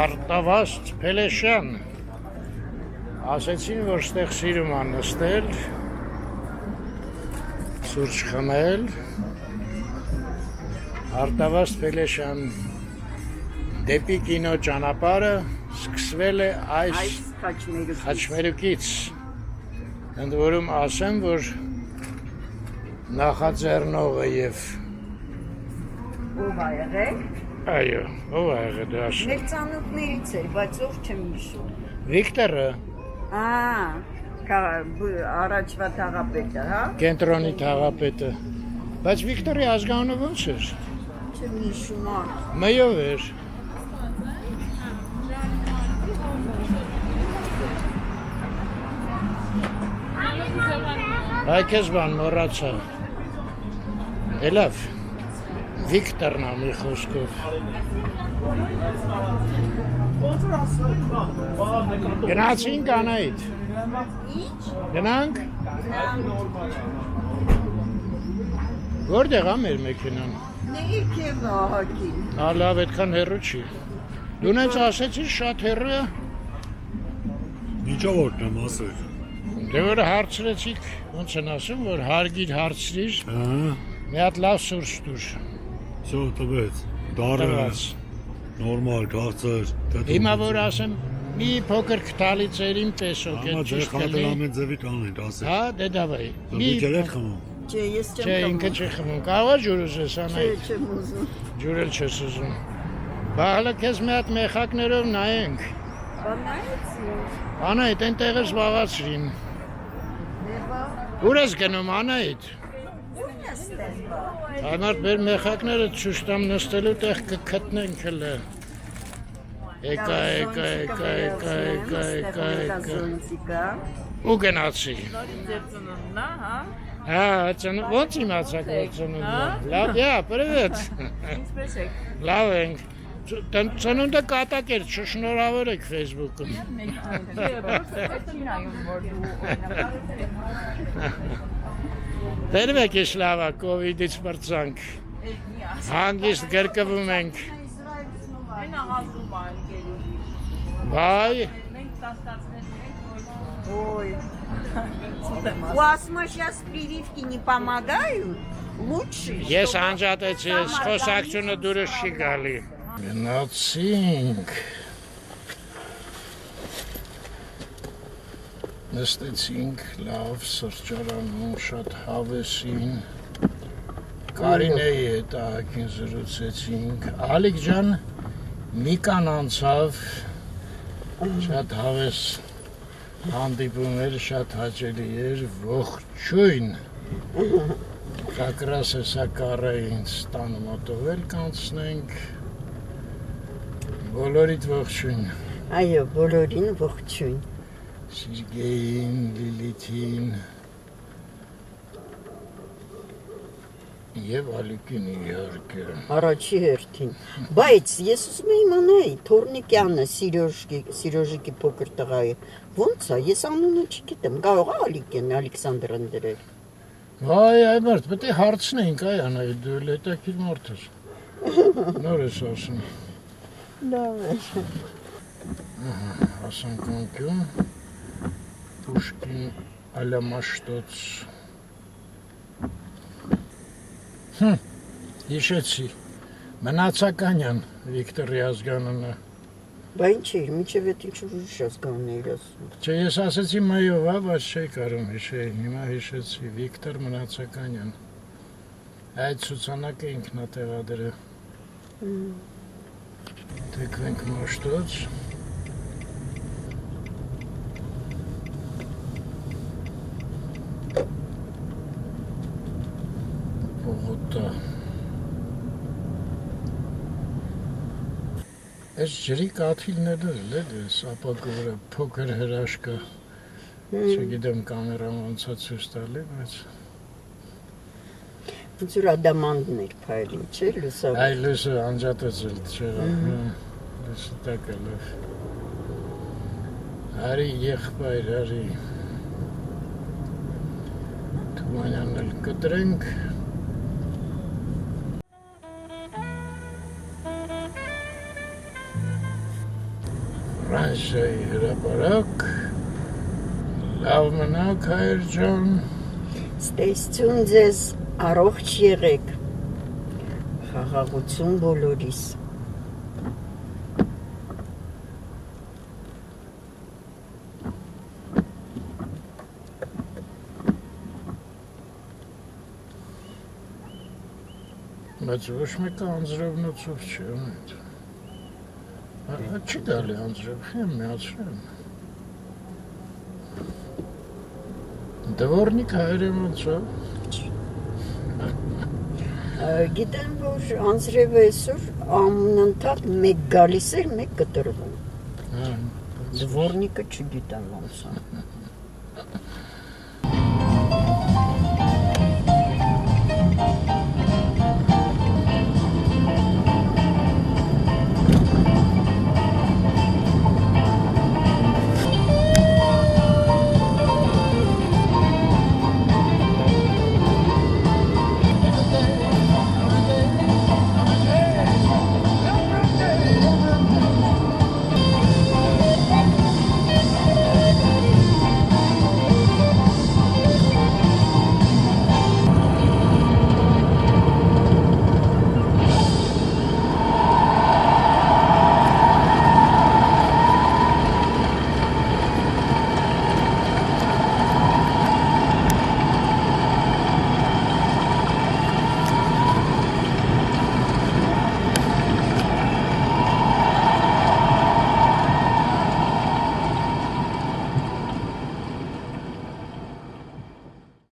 Արտավազդ Փելեշյան ասեցին, որ ստեղ սիրում ան նստել, սուրճ խմել։ Արտավազդ Փելեշյան դեպի կինո ճանապարհը սկսվել է այս խաչմերուկից։ Ընդ որում ասեմ, որ նախաձեռնողը եւ Ով ա եղել։ այո, ով ա եղել դա ասում։ Մեր ծանոթներից էր, բայց ով չեմ հիշում։ Վիկտորը, Առաջվա թաղապետը, հա։ կենտրոնի թաղապետը։ Բայց Վիկտորի ազգանունը ո՞նց էր։ Չեմ հիշում, Մյով էր։ Այ քեզ բան մոռացա։ Էլավ։ Վիկտորն ա մի խոսքով։ Գնացինք Անահիտ։ Ինչ։ Գնանք։ Որտեղ ա մեր մեքենան։ Ներքև ահագին։ Լավ, այդքան հեռու չի։ Դու նենց ասեցի շատ հեռու է։ Ինչա որն եմ ասել։ Դե որ հարցրեցիք, ոնց են ասում, որ հարգիր հարցրիր, մի հատ լավ սուրճ տուր։ Շո տվեց։ Դարը նորմալ դարձեր։ Հիմա որ ասեմ, մի փոքր քթալի ծերին տեսոք, այդ ճիշտ կլինի։ Ամեն ձևի տանին դասը։ Հա, դե դավայ։ Մի քերեք խմում։ Չէ, ես չեմ Չէ, ինքը չի խմում։ Կարող է ջուր ուզես անայդ։ չեմ ուզում։ Ջուր էլ չես ուզում։ Բա հələ քեզ մի հատ մեխակներով նայենք։ Բանայեցի։ Անայդ, այնտեղ ես զբաղացրին։ Ուր ես գնում Անահիտ։ Համար մեր մեխակները ցույց տամ նստելու տեղ կգտնենք հələ։ Եկա։ Ու գնացի։ Հա, ոնց իմացաք որ ծնունդն է։ Լավ, привет։ Ինչպես եք։ Լավ ենք։ Ծնունդը կատակ էր, շնորհավոր եք Facebook-ում։ Տերվեք ես լավա, կովիդից մրցանք։ Հանգիստ գրկվում ենք։ Բայ։ Ой. У астма сейчас прививки не помогают? Лучше. Ես անջատեցի, ես խոսակցությունը դուրս չի գալի։ Գնացինք։ Նստեցինք լավ սրճարանում, շատ հավեսին։ Կարինեի հետ ահագին զրուցեցինք։ Ալիկ ջան մի կան անցավ, շատ հավես հանդիպում էր, շատ հաճելի էր, ողջույն։ Կակրաս հեսա կարային ստան մոտով էլ կանցնենք։ Բոլորիդ ողջույն։ Այո, բոլորին ողջույն։ Սիրգեին, Լիլիթին եւ Ալիկին իհարկե։ Առաջի հերթին։ Բայց ես ուզում եմ իմանալ, Թորնիկյանը, Սիրոժիկի փոքր տղայի, ո՞նց է, ես անունը չգիտեմ, կարող է Ալիկին, Ալեքսանդրն դրել։ Վայ, այ մարդ, պետք է հարցնենք, այ Անահիտ, դու հետաքրքիր մարդ ես։ Նոր ես ասում։ Լավ է։ Հասանք անկյուն, Պուշկին Ալամաշտոց։ Հիշեցի, Մնացականյան Վիկտորի ազգանունը։ Բա ինչ էր, մինչև այդ ինչ ուրիշ ազգանուն էր ասում։ Չէ, ես ասեցի մայով, բայց չէի կարող հիշել, հիմա հիշեցի, Վիկտոր Մնացականյան։ Այդ ցուցանակը ինքն է տեղադրել։ Թեքվենք Մաշտոց։ Բողոտա։ Այս ջրի կաթիլները լեդես, ապակու վրա փոքր հրաշքա։ Չգիտեմ կամերան ոնց է ցույց տալի, բայց Ոնց որ ադամանդն էր փայլին, չէ՞, լուսավոր։ այ լույսը անջատեցել չեղավ։ Լույսը տակը լավ։ Արի եղբայր, արի։ Թումանյանն էլ կտրենք։ Ֆրանսիայի հրապարակ։ Լավ մնաք, հայր ջան։ Ստեսություն ձեզ, առողջ եղեք։ Խաղաղություն բոլորիս։ Բայց ոչ մեկը անձրևնոցով չի ունել։ Չի դալի անձրև, եմ միացրեմ։ Դվորնիկ հայրենոցով։ Գիտեմ, որ անձրևը այսօր անընդհատ մեկ գալիս էր, մեկ կտրվում։ Դվորնիկը չգիտեմ ոնց է։